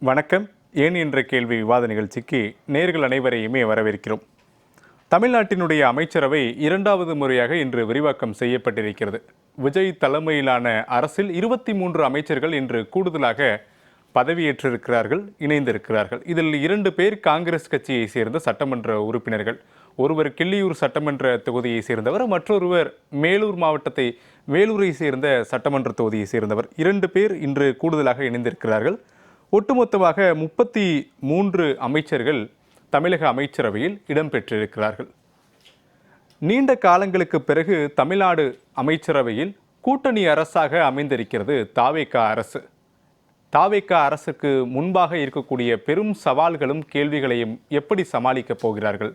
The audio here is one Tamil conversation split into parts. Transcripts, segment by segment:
வணக்கம். ஏன் என்ற கேள்வி விவாத நிகழ்ச்சிக்கு நேர்கள் அனைவரையுமே வரவேற்கிறோம். தமிழ்நாட்டினுடைய அமைச்சரவை இரண்டாவது முறையாக இன்று விரிவாக்கம் செய்யப்பட்டிருக்கிறது. விஜய் தலைமையிலான அரசில் 23 அமைச்சர்கள் இன்று கூடுதலாக பதவியேற்றிருக்கிறார்கள், இணைந்திருக்கிறார்கள். இதில் 2 பேர் காங்கிரஸ் கட்சியை சேர்ந்த சட்டமன்ற உறுப்பினர்கள். ஒருவர் கிள்ளியூர் சட்டமன்ற தொகுதியை சேர்ந்தவர், மற்றொருவர் வேலூரை சேர்ந்த சட்டமன்ற தொகுதியை சேர்ந்தவர். 2 பேர் இன்று கூடுதலாக இணைந்திருக்கிறார்கள். ஒட்டுமொத்தமாக 33 அமைச்சர்கள் தமிழக அமைச்சரவையில் இடம்பெற்றிருக்கிறார்கள். நீண்ட காலங்களுக்கு பிறகு தமிழ்நாடு அமைச்சரவையில் கூட்டணி அரசாக அமைந்திருக்கிறது தாவேகா அரசு. தாவேகா அரசுக்கு முன்பாக இருக்கக்கூடிய பெரும் சவால்களும் கேள்விகளையும் எப்படி சமாளிக்கப் போகிறார்கள்?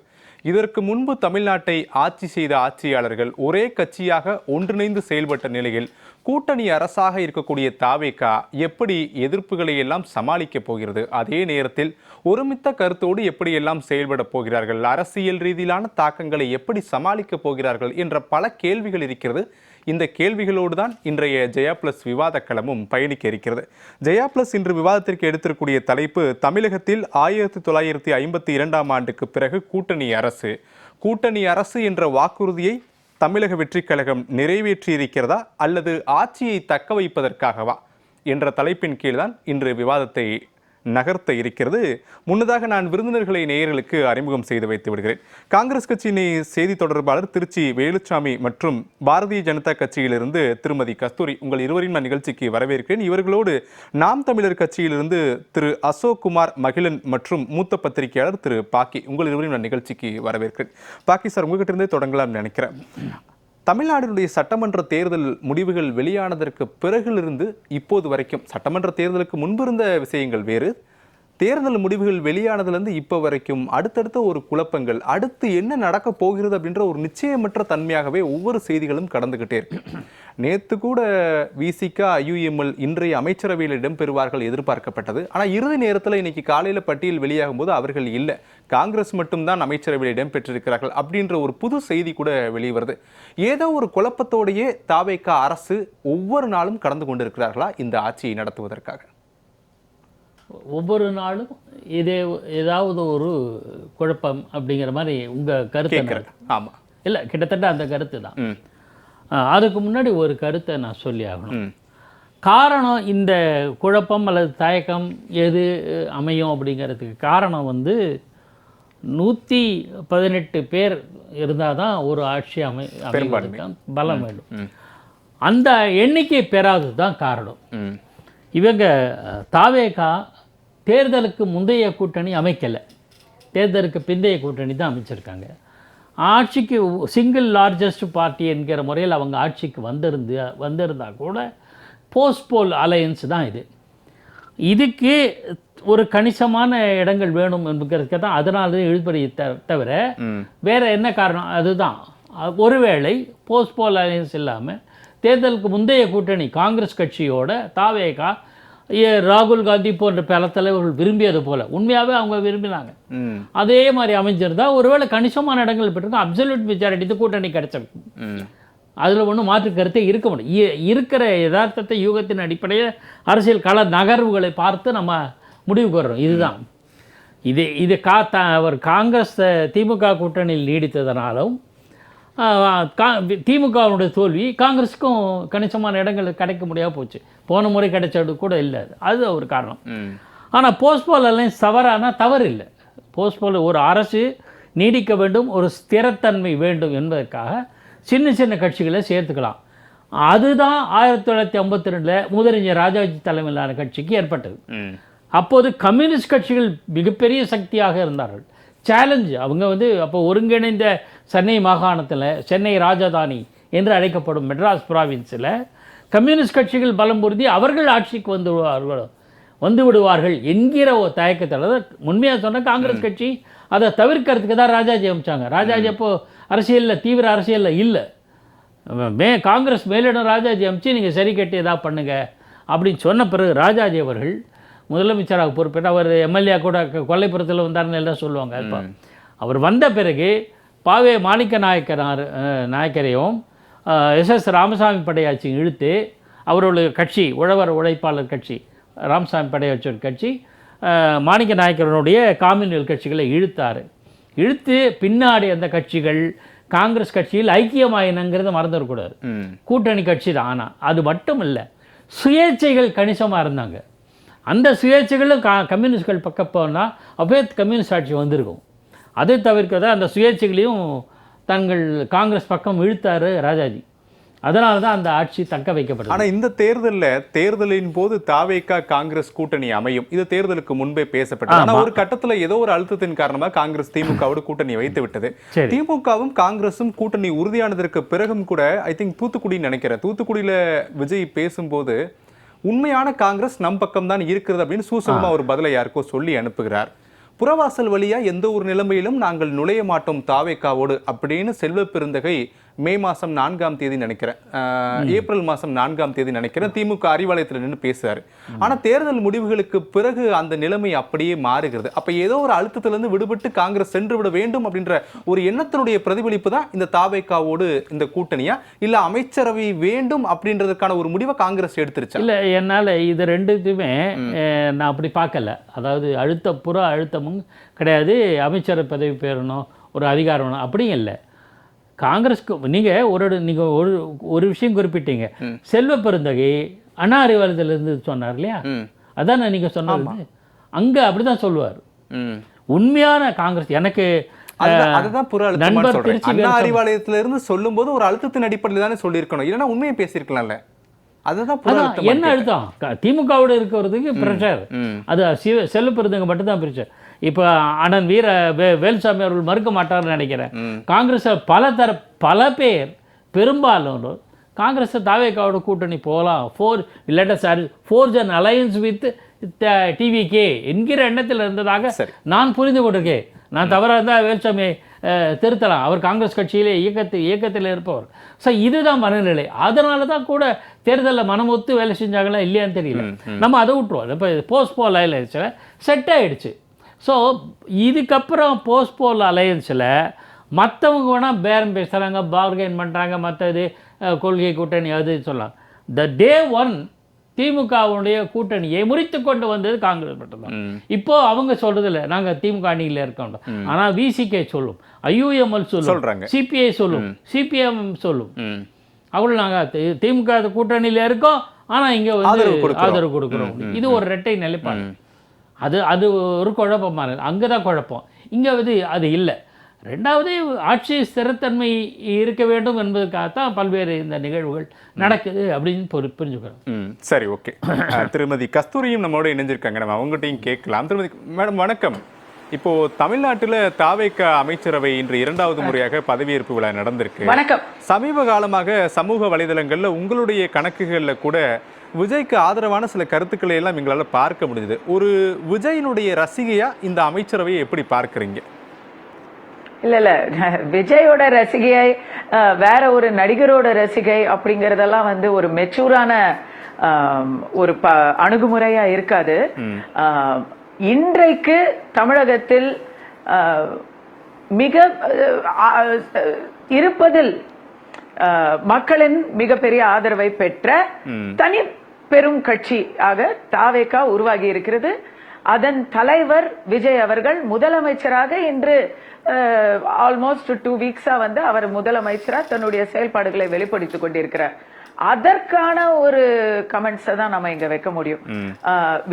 இதற்கு முன்பு தமிழ்நாட்டை ஆட்சி செய்த ஆட்சியாளர்கள் ஒரே கட்சியாக ஒன்றிணைந்து செயல்பட்ட நிலையில் கூட்டணி அரசாக இருக்கக்கூடிய தாவேகா எப்படி எதிர்ப்புகளை எல்லாம் சமாளிக்கப் போகிறது? அதே நேரத்தில் ஒருமித்த கருத்தோடு எப்படியெல்லாம் செயல்பட போகிறார்கள்? அரசியல் ரீதியிலான தாக்கங்களை எப்படி சமாளிக்கப் போகிறார்கள் என்ற பல கேள்விகள் இருக்கிறது. இந்த கேள்விகளோடு தான் இன்றைய ஜெயா பிளஸ் விவாத களமும் பயணிக்க இருக்கிறது. ஜெயா பிளஸ் இன்று விவாதத்திற்கு எடுத்திருக்கூடிய தலைப்பு, தமிழகத்தில் 1952ஆம் ஆண்டுக்கு பிறகு கூட்டணி அரசு என்ற வாக்குறுதியை தமிழக வெற்றி கழகம் நிறைவேற்றியிருக்கிறதா அல்லது ஆட்சியை தக்க வைப்பதற்காகவா என்ற தலைப்பின் கீழ்தான் இன்று விவாதத்தை நகர்த்த இருக்கிறது. முன்னதாக நான் விருந்தினர்களை நேயர்களுக்கு அறிமுகம் செய்து வைத்து விடுகிறேன். காங்கிரஸ் கட்சியின் செய்தி தொடர்பாளர் திருச்சி வேலுச்சாமி மற்றும் பாரதிய ஜனதா கட்சியிலிருந்து திருமதி கஸ்தூரி, உங்கள் இருவரையும் நான் நிகழ்ச்சிக்கு வரவேற்கிறேன். இவர்களோடு நாம் தமிழர் கட்சியிலிருந்து திரு அசோக் குமார் மகிழன் மற்றும் மூத்த பத்திரிகையாளர் திரு பாக்கி, உங்கள் இருவரையும் நான் நிகழ்ச்சிக்கு வரவேற்கிறேன். பாக்கி சார், உங்ககிட்ட இருந்தே தொடங்கலாம் நினைக்கிறேன். தமிழ்நாட்டினுடைய சட்டமன்ற தேர்தல் முடிவுகள் வெளியானதற்கு பிறகிலிருந்து இப்போது வரைக்கும், சட்டமன்ற தேர்தலுக்கு முன்பு இருந்த விஷயங்கள் வேறு, தேர்தல் முடிவுகள் வெளியானதுலேருந்து இப்போ வரைக்கும் அடுத்தடுத்த ஒரு குழப்பங்கள், அடுத்து என்ன நடக்க போகிறது அப்படின்ற ஒரு நிச்சயமற்ற தன்மையாகவே ஒவ்வொரு செய்திகளும் கடந்துகிட்டே இருக்கு. நேற்று கூட விசிகா, ஐயுஎம்எல் இன்றைய அமைச்சரவையில் இடம்பெறுவார்கள் எதிர்பார்க்கப்பட்டது. ஆனால் இறுதி நேரத்தில் இன்னைக்கு காலையில் பட்டியல் வெளியாகும் போது அவர்கள் இல்லை, காங்கிரஸ் மட்டும்தான் அமைச்சரவையில் இடம்பெற்றிருக்கிறார்கள் அப்படின்ற ஒரு புது செய்தி கூட வெளிவருது. ஏதோ ஒரு குழப்பத்தோடையே தாவேகா அரசு ஒவ்வொரு நாளும் கடந்து கொண்டிருக்கிறார்களா இந்த ஆட்சியை நடத்துவதற்காக? ஒவ்வொரு நாளும் ஏதாவது ஒரு குழப்பம் அப்படிங்கிற மாதிரி உங்கள் கருத்து? ஆமாம், இல்லை, கிட்டத்தட்ட அந்த கருத்து தான். அதுக்கு முன்னாடி ஒரு கருத்தை நான் சொல்லி ஆகணும். காரணம், இந்த குழப்பம் அல்லது தயக்கம் எது அமையும் அப்படிங்கிறதுக்கு காரணம் 118 பேர் இருந்தால் தான் ஒரு ஆட்சி அமைவதற்கு பலம் வேண்டும். அந்த எண்ணிக்கை பெறாதது தான் காரணம். இவங்க தாவேகா தேர்தலுக்கு முந்தைய கூட்டணி அமைக்கலை, தேர்தலுக்கு பிந்தைய கூட்டணி தான் அமைச்சிருக்காங்க. ஆட்சிக்கு சிங்கிள் லார்ஜஸ்ட் பார்ட்டி என்கிற முறையில் அவங்க ஆட்சிக்கு வந்திருந்தால் கூட போஸ்ட்போல் அலையன்ஸ் தான் இது. இதுக்கு ஒரு கணிசமான இடங்கள் வேணும் என்கிறதுக்கு தான் அதனால எழுப்படி தவிர வேறு என்ன காரணம்? அதுதான், ஒருவேளை போஸ்ட்போல் அலையன்ஸ் இல்லாமல் தேர்தலுக்கு முந்தைய கூட்டணி காங்கிரஸ் கட்சியோட தாவேகா, ராகுல் காந்தி போன்ற பல தலைவர்கள் விரும்பியது போல உண்மையாகவே அவங்க விரும்பினாங்க, அதே மாதிரி அமைஞ்சிருந்தா ஒருவேளை கணிசமான இடங்கள் பெற்றிருக்கும், அப்சல்யூட் மெஜாரிட்டி கூட்டணி கிடைச்சிருக்கும். அதில் ஒன்றும் மாற்று கருத்தை இருக்க முடியும். இருக்கிற யதார்த்தத்தை யூகத்தின் அடிப்படையில் அரசியல் கள நகர்வுகளை பார்த்து நம்ம முடிவுக்கு வர்றோம். இதுதான் இது அவர் காங்கிரஸ் திமுக கூட்டணியில் நீடித்ததனாலும் திமுகவுடைய தோல்வி காங்கிரஸுக்கும் கணிசமான இடங்கள் கிடைக்க முடியாமல் போச்சு. போன முறை கிடைச்சது கூட இல்லை, அது ஒரு காரணம். ஆனால் போஸ்ட்போல் எல்லாம் தவறு இல்லை. போஸ்ட்போல் ஒரு அரசு நீடிக்க வேண்டும், ஒரு ஸ்திரத்தன்மை வேண்டும் என்பதற்காக சின்ன சின்ன கட்சிகளை சேர்த்துக்கலாம். அதுதான் 1952 முதலமைச்சர் ராஜாஜி தலைமையிலான கட்சிக்கு ஏற்பட்டது. அப்போது கம்யூனிஸ்ட் கட்சிகள் மிகப்பெரிய சக்தியாக இருந்தார்கள். சேலஞ்சு அவங்க அப்போ ஒருங்கிணைந்த சென்னை மாகாணத்தில், சென்னை ராஜதானி என்று அழைக்கப்படும் மெட்ராஸ் ப்ராவின்ஸில் கம்யூனிஸ்ட் கட்சிகள் பலம் பொருந்தி அவர்கள் ஆட்சிக்கு வந்து விடுவார்கள் என்கிற ஒரு தயக்கத்தில், உண்மையாக சொன்ன காங்கிரஸ் கட்சி அதை தவிர்க்கிறதுக்கு தான் ராஜாஜி அமைச்சாங்க. ராஜாஜி அப்போது அரசியலில் தீவிர அரசியலில் இல்லை. காங்கிரஸ் மேலிடம் ராஜாஜி அமைச்சு நீங்கள் சரி கட்டி எதாவது பண்ணுங்க அப்படின்னு சொன்ன பிறகு ராஜாஜி அவர்கள் முதலமைச்சராக பொறுப்பேற்று, அவர் எம்எல்ஏ கூட கொல்லைப்புறத்தில் வந்தார்னு எல்லாம் சொல்லுவாங்க. இப்போ அவர் வந்த பிறகு பாவே மாணிக்க நாயக்கரையும் எஸ்எஸ் ராமசாமி படையாட்சி இழுத்து அவருடைய கட்சி உழவர் உழைப்பாளர் கட்சி ராமசாமி படையாட்சி கட்சி மாணிக்க நாயக்கரனுடைய காமியூனியல் கட்சிகளை இழுத்து பின்னாடி அந்த கட்சிகள் காங்கிரஸ் கட்சியில் ஐக்கியமாயினங்கிறத மறந்துடக்கூடாது. கூட்டணி கட்சி தான். ஆனால் அது மட்டும் இல்லை, சுயேட்சைகள் கணிசமாக இருந்தாங்க. அந்த சுயேட்சைகளும் கம்யூனிஸ்ட்கள் பக்கம் போனால் அப்பவே கம்யூனிஸ்ட் ஆட்சி வந்திருக்கும். அதை தவிர்க்க தான் அந்த சுயேட்சைகளையும் தங்கள் காங்கிரஸ் பக்கம் இழுத்தாரு ராஜாஜி. அதனால தான் அந்த ஆட்சி தக்க வைக்கப்பட்டது. ஆனால் இந்த தேர்தலின் போது தாவேகா காங்கிரஸ் கூட்டணி அமையும், இது தேர்தலுக்கு முன்பே பேசப்பட்டது. ஆனால் ஒரு கட்டத்தில் ஏதோ ஒரு அழுத்தத்தின் காரணமாக காங்கிரஸ் திமுகவோடு கூட்டணி வைத்து விட்டது. திமுகவும் காங்கிரஸும் கூட்டணி உறுதியானதற்கு பிறகும் கூட ஐ திங்க் தூத்துக்குடியில விஜய் பேசும்போது உண்மையான காங்கிரஸ் நம் பக்கம் தான் இருக்கிறது அப்படின்னு சூசகமா ஒரு பதிலை யாருக்கோ சொல்லி அனுப்புகிறார். புறவாசல் வழியா எந்த ஒரு நிலைமையிலும் நாங்கள் நுழைய மாட்டோம் தாவேக்காவோடு அப்படின்னு செல்வ பெருந்தகை மே மாதம் 4ஆம் தேதி நினைக்கிறேன், ஏப்ரல் மாதம் 4ஆம் தேதி நினைக்கிறேன், திமுக அறிவாலயத்தில் நின்று பேசுறாரு. ஆனால் தேர்தல் முடிவுகளுக்கு பிறகு அந்த நிலைமை அப்படியே மாறுகிறது. அப்போ ஏதோ ஒரு அழுத்தத்திலிருந்து விடுபட்டு காங்கிரஸ் சென்று விட வேண்டும் அப்படின்ற ஒரு எண்ணத்தினுடைய பிரதிபலிப்பு தான் இந்த தாவேக்காவோடு இந்த கூட்டணியா, இல்லை அமைச்சரவை வேண்டும் அப்படின்றதுக்கான ஒரு முடிவை காங்கிரஸ் எடுத்துருச்சு? இல்லை, என்னால் இது ரெண்டுத்தையுமே நான் அப்படி பார்க்கல. அதாவது புற அழுத்தமும் கிடையாது, அமைச்சர் பதவி பெறணும், ஒரு அதிகாரம் அப்படியும் இல்லை. காங்கிரஸ்க்கு நீங்கள் ஒரு விஷயம் குறிப்பிட்டீங்க, செல்வ பெருந்தகை அண்ணா அறிவாலயத்திலிருந்து சொன்னார் இல்லையா, அதான் நீங்கள் சொன்னது. அங்கே அப்படி தான் சொல்லுவார். உண்மையான காங்கிரஸ் எனக்கு நண்பர் அண்ணா அறிவாலயத்திலிருந்து சொல்லும் போது ஒரு அழுத்தத்தின் அடிப்படையில் தானே சொல்லியிருக்கணும், இல்லைன்னா உண்மையை பேசியிருக்கலாம்ல. அதுதான் என்ன அழுத்தம் திமுகவோட இருக்கிறதுக்கு பிரஷர், அது செல்வ பெருந்தகை மட்டும்தான் பிரஷர். இப்போ அண்ணன் வேலுசாமி அவர்கள் மறுக்க மாட்டார்னு நினைக்கிறேன். காங்கிரஸில் பல பேர் பெரும்பாலும் காங்கிரஸ் தாவேக்காவோட கூட்டணி போகலாம், forge and alliance with TVK என்கிற எண்ணத்தில் இருந்ததாக நான் புரிந்து கொண்டிருக்கேன். நான் தவறாக இருந்தால் வேலுசாமியை திருத்தலாம், அவர் காங்கிரஸ் கட்சியிலே இயக்கத்தில் இருப்பவர். ஸோ இதுதான் மனநிலை. அதனால தான் கூட தேர்தலில் மனமொத்து வேலை செஞ்சாங்களா இல்லையான்னு தெரியல, நம்ம அதை விட்டுருவோம். இப்போ போஸ்ட்போல் அலையன்ஸில் செட் ஆகிடுச்சு. ஸோ இதுக்கப்புறம் போஸ்ட்போல் அலையன்ஸில் மற்றவங்க வேணால் பேரம் பேசுகிறாங்க, பார்கெயின் பண்ணுறாங்க, மற்ற இது கொள்கை கூட்டணி அது சொல்லலாம். த டே ஒன் திமுகவுடைய கூட்டணியை முறித்து கொண்டு வந்தது காங்கிரஸ் மட்டும்தான். இப்போ அவங்க சொல்றதில்ல நாங்கள் திமுக அணியில் இருக்கோம், ஆனால் விசிகே சொல்லும், ஐயுஎம்எல் சொல்லும், சிபிஐ சொல்லும், சிபிஎம் சொல்லும், அவள் நாங்கள் திமுக கூட்டணியில் இருக்கோம், ஆனால் இங்கே வந்து ஆதரவு கொடுக்குறோம். இது ஒரு இரட்டை நிலைப்பாடு. அது ஒரு குழப்பமானது. அங்கே தான் குழப்பம், இங்கே வந்து அது இல்லை. ரெண்டாவது ஆட்சி ஸ்திரத்தன்மை இருக்க வேண்டும் என்பதற்காகத்தான் பல்வேறு இந்த நிகழ்வுகள் நடக்குது அப்படின்னு புரிஞ்சுக்கிறோம். சரி, ஓகே. திருமதி கஸ்தூரியும் நம்மளோட இணைஞ்சிருக்காங்க, நம்ம அவங்ககிட்டையும் கேட்கலாம். திருமதி மேடம் வணக்கம். இப்போ தமிழ்நாட்டில் தாவேக்கா அமைச்சரவை இன்று 2வது முறையாக பதவியேற்பு விழா நடந்திருக்கு. வணக்கம். சமீப காலமாக சமூக வலைதளங்களில் உங்களுடைய கணக்குகளில் கூட விஜய்க்கு ஆதரவான சில கருத்துக்களை எல்லாம் எங்களால் பார்க்க முடியுது. ஒரு விஜயினுடைய ரசிகையா இந்த அமைச்சரவையை எப்படி பார்க்குறீங்க? இல்ல விஜயோட ரசிகை வேற ஒரு நடிகரோட ரசிகை அப்படிங்கறதெல்லாம் வந்து ஒரு மெச்சூரான ஒரு அணுகுமுறையா இருக்காது. இன்றைக்கு தமிழகத்தில் மிக இருப்பதில் மக்களின் மிகப்பெரிய ஆதரவை பெற்ற தனி பெரும் கட்சியாக தாவேகா உருவாகி இருக்கிறது. அதன் தலைவர் விஜய் அவர்கள் முதலமைச்சராக இன்று ஆல்மோஸ்ட் 2 வீக்ஸா வந்து அவர் முதலமைச்சரா தன்னுடைய செயல்பாடுகளை வெளிப்படுத்திக் கொண்டிருக்கிறார். அதற்கான ஒரு கமெண்ட்ஸை தான் நம்ம இங்க வைக்க முடியும்.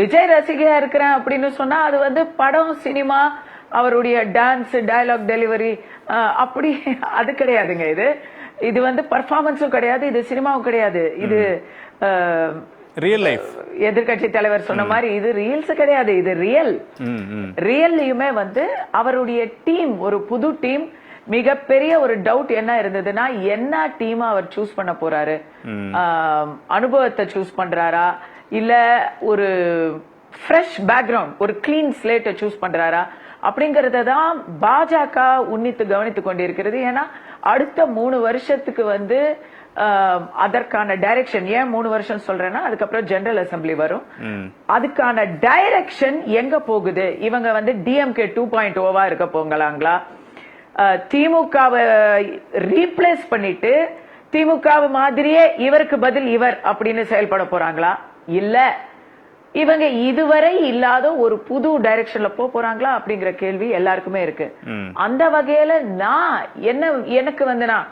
விஜய் ரசிகையா இருக்கிறேன் அப்படின்னு சொன்னா அது வந்து படம், சினிமா, அவருடைய டான்ஸ், டயலாக் டெலிவரி அப்படி அது கிடையாதுங்க. இது வந்து பர்ஃபார்மன்ஸும் கிடையாது, இது சினிமாவும் கிடையாது, இது ரியல் லைஃப். எதிர்கட்சி தலைவர் சொன்ன மாதிரி இது ரீல்ஸ் கிடையாது, இது ரியல்லையுமே வந்து அவருடைய டீம், ஒரு புது டீம். மிகப்பெரிய ஒரு டவுட் என்ன இருந்ததுன்னா, என்ன டீம் அவர் சூஸ் பண்ண போறாரு, அனுபவத்தை சூஸ் பண்றாரா இல்ல ஒரு ஃப்ரெஷ் பேக்ரவுண்ட், ஒரு கிளீன் ஸ்லேட்டை சூஸ் பண்றாரா அப்படிங்கறத தான் பாஜக உன்னித்து கவனித்துக் கொண்டிருக்கிறது. ஏன்னா அடுத்த 3 வருஷத்துக்கு வந்து அதற்கான டைரக்ஷன், ஏன் 3 வருஷம் சொல்றேன்னா அதுக்கப்புறம் ஜெனரல் அசெம்பிளி வரும், அதுக்கான டைரக்ஷன் எங்க போகுது, இவங்க வந்து டிஎம்கே 2.0வா இருக்க போங்களாங்களா, திமுகவை ரீப்ளேஸ் பண்ணிட்டு திமுக மாதிரியே இவருக்கு பதில் இவர் அப்படின்னு செயல்பட போறாங்களா, இல்ல இவங்க இதுவரை இல்லாத ஒரு புது டைரக்ஷன்ல போறாங்களா அப்படிங்கிற கேள்வி எல்லாருக்குமே இருக்கு. அந்த வகையில நான் எனக்கு வந்து நான்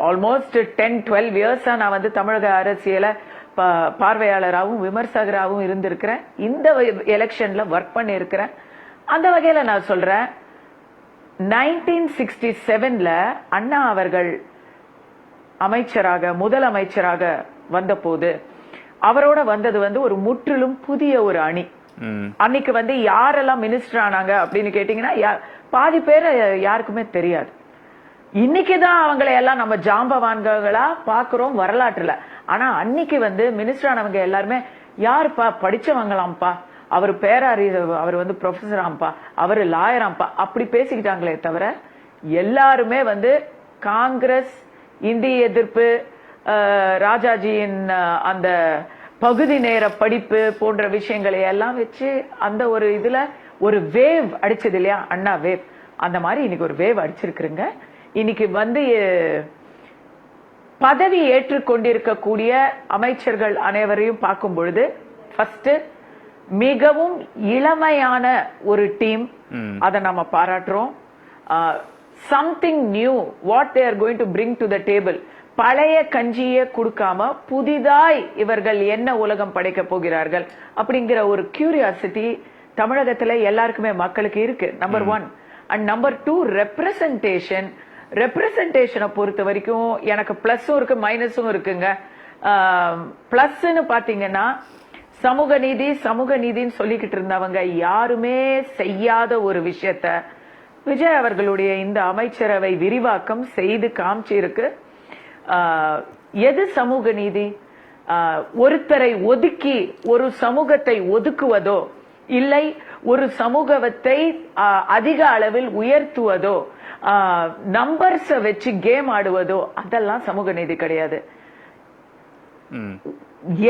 ஆல்மோஸ்ட் 10-12 இயர்ஸா நான் வந்து தமிழக அரசியல பார்வையாளராகவும் விமர்சகராகவும் இருந்திருக்கிறேன். இந்த எலெக்ஷன்ல ஒர்க் பண்ணி இருக்கிறேன். அந்த வகையில நான் சொல்றேன், 1967ல அண்ணா அவர்கள் முதலமைச்சராக வந்தபோது அவரோட வந்தது வந்து ஒரு முற்றிலும் புதிய ஒரு அணி. அன்னைக்கு வந்து யாரெல்லாம் மினிஸ்டர் ஆனாங்க அப்படின்னு கேட்டீங்கன்னா பாதி பேர் யாருக்குமே தெரியாது. இன்னைக்குதான் அவங்களை எல்லாம் நம்ம ஜாம்பவான்களா பாக்குறோம் வரலாற்றுல. ஆனா அன்னைக்கு வந்து மினிஸ்டர் ஆனவங்க எல்லாருமே யாருப்பா, படிச்சவங்களாம்ப்பா, அவர் அவர் வந்து ப்ரொஃபஸராம்பா, அவர் லாயராம்பா, அப்படி பேசிக்கிட்டாங்களே தவிர எல்லாருமே வந்து காங்கிரஸ், இந்திய எதிர்ப்பு, ராஜாஜியின் அந்த பகுதி நேர படிப்பு போன்ற விஷயங்களை எல்லாம் வச்சு அந்த ஒரு இதுல ஒரு வேவ் அடிச்சது இல்லையா, அண்ணா வேவ், அந்த மாதிரி இன்னைக்கு ஒரு வேவ் அடிச்சிருக்குங்க. இன்னைக்கு வந்து பதவி ஏற்றுக்கொண்டிருக்கக்கூடிய அமைச்சர்கள் அனைவரையும் பார்க்கும் பொழுது ஃபர்ஸ்ட் மிகவும் இளமையான ஒரு டீம், அதை நம்ம பாராட்டுறோம். Something new, what they are going to bring to the table. பழைய கஞ்சியே கொடுக்காம புதிதாய் இவர்கள் என்ன உலகம் படைக்க போகிறார்கள் அப்படிங்கிற ஒரு கியூரியாசிட்டி தமிழகத்துல எல்லாருக்குமே மக்களுக்கு இருக்கு. நம்பர் 1. அண்ட் நம்பர் 2, ரெப்ரசன்டேஷனை பொறுத்த வரைக்கும் எனக்கு பிளஸும் இருக்கு மைனஸும் இருக்குங்க. பிளஸ்ன்னு பாத்தீங்கன்னா சமூக நீதின்னு சொல்லிக்கிட்டு இருந்தவங்க யாருமே செய்யாத ஒரு விஷயத்த விஜய் அவர்களுடைய இந்த அமைச்சரவை விரிவாக்கம் செய்து காமிச்சிருக்கு. எது சமூக நீதி? ஒருத்தரை ஒதுக்கி ஒரு சமூகத்தை ஒதுக்குவதோ இல்லை ஒரு சமூகத்தை அதிக அளவில் உயர்த்துவதோ, நம்பர்ஸ் வச்சு கேம் ஆடுவதோ, அதெல்லாம் சமூக நீதி கிடையாது.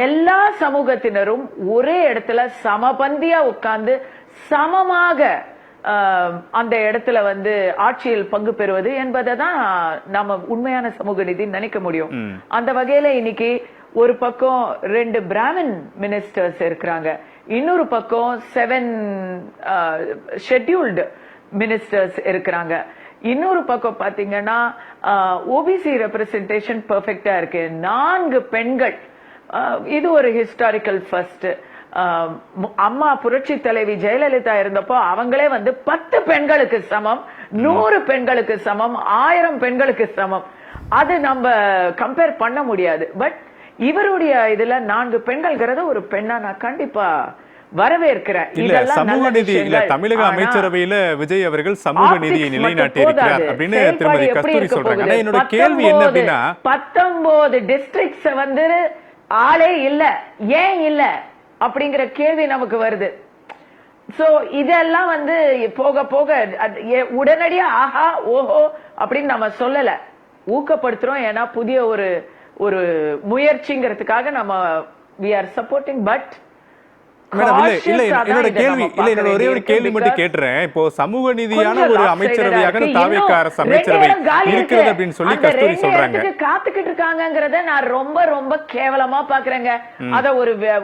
எல்லா சமூகத்தினரும் ஒரே இடத்துல சமபந்தியா உட்கார்ந்து சமமாக அந்த இடத்துல வந்து ஆட்சியில் பங்கு பெறுவது என்பதை தான் நம்ம உண்மையான சமூக நீதி நினைக்க முடியும். அந்த வகையில இன்னைக்கு ஒரு பக்கம் 2 பிராமின் மினிஸ்டர்ஸ் இருக்கிறாங்க, இன்னொரு பக்கம் 7 ஷெட்யூல்டு மினிஸ்டர்ஸ் இருக்கிறாங்க, இன்னொரு பக்கம் பாத்தீங்கன்னா ஓபிசி ரெப்ரசன்டேஷன் பெர்ஃபெக்டா இருக்கு, 4 பெண்கள். இது ஒரு ஹிஸ்டாரிக்கல் ஃபர்ஸ்ட். அம்மா புரட்சி தலைவி ஜெயலலிதா இருந்தப்போ அவங்களே வந்து 10 பெண்களுக்கு சமம், 100 பெண்களுக்கு சமம், 1000 பெண்களுக்கு சமம். அது நம்ம கம்பேர் பண்ண முடியாது. பட் இவருடைய இதுல 4 பெண்கள்ங்கிறத ஒரு பெண்ணா நான் கண்டிப்பா வரவேற்கிறேன். சமூக நீதி இல்ல, தமிழக அமைச்சரவையில விஜய் அவர்கள் சமூக நீதியை நிலைநாட்டி இருக்கிறார் அப்படின்னு திருமதி கஸ்தூரி சொல்றாங்க. என்னோட கேள்வி என்ன அப்படின்னா 19 டிஸ்ட்ரிக்ட்ஸ் வந்து ஆளே இல்ல, ஏன் இல்ல அப்படிங்கிற கேள்வி நமக்கு வருது. சோ இதெல்லாம் வந்து போக போக உடனடியா ஆஹா ஓஹோ அப்படின்னு நம்ம சொல்லல, ஊக்கப்படுத்துறோம். ஏன்னா புதிய ஒரு முயற்சிங்கிறதுக்காக நம்ம we are supporting. பட் என்னோட ஒரே ஒரு கேள்வி மட்டும் கேட்டுறேன். இப்போ சமூக நீதியான ஒரு அமைச்சரவையாக தாவேக அரசு அமைச்சரவை இருக்கிறது அப்படின்னு சொல்லி கஸ்தூரி சொல்றாங்க. காத்துக்கிட்டு இருக்காங்கங்கறத நான் ரொம்ப ரொம்ப கேவலமா பாக்குறேங்க. அத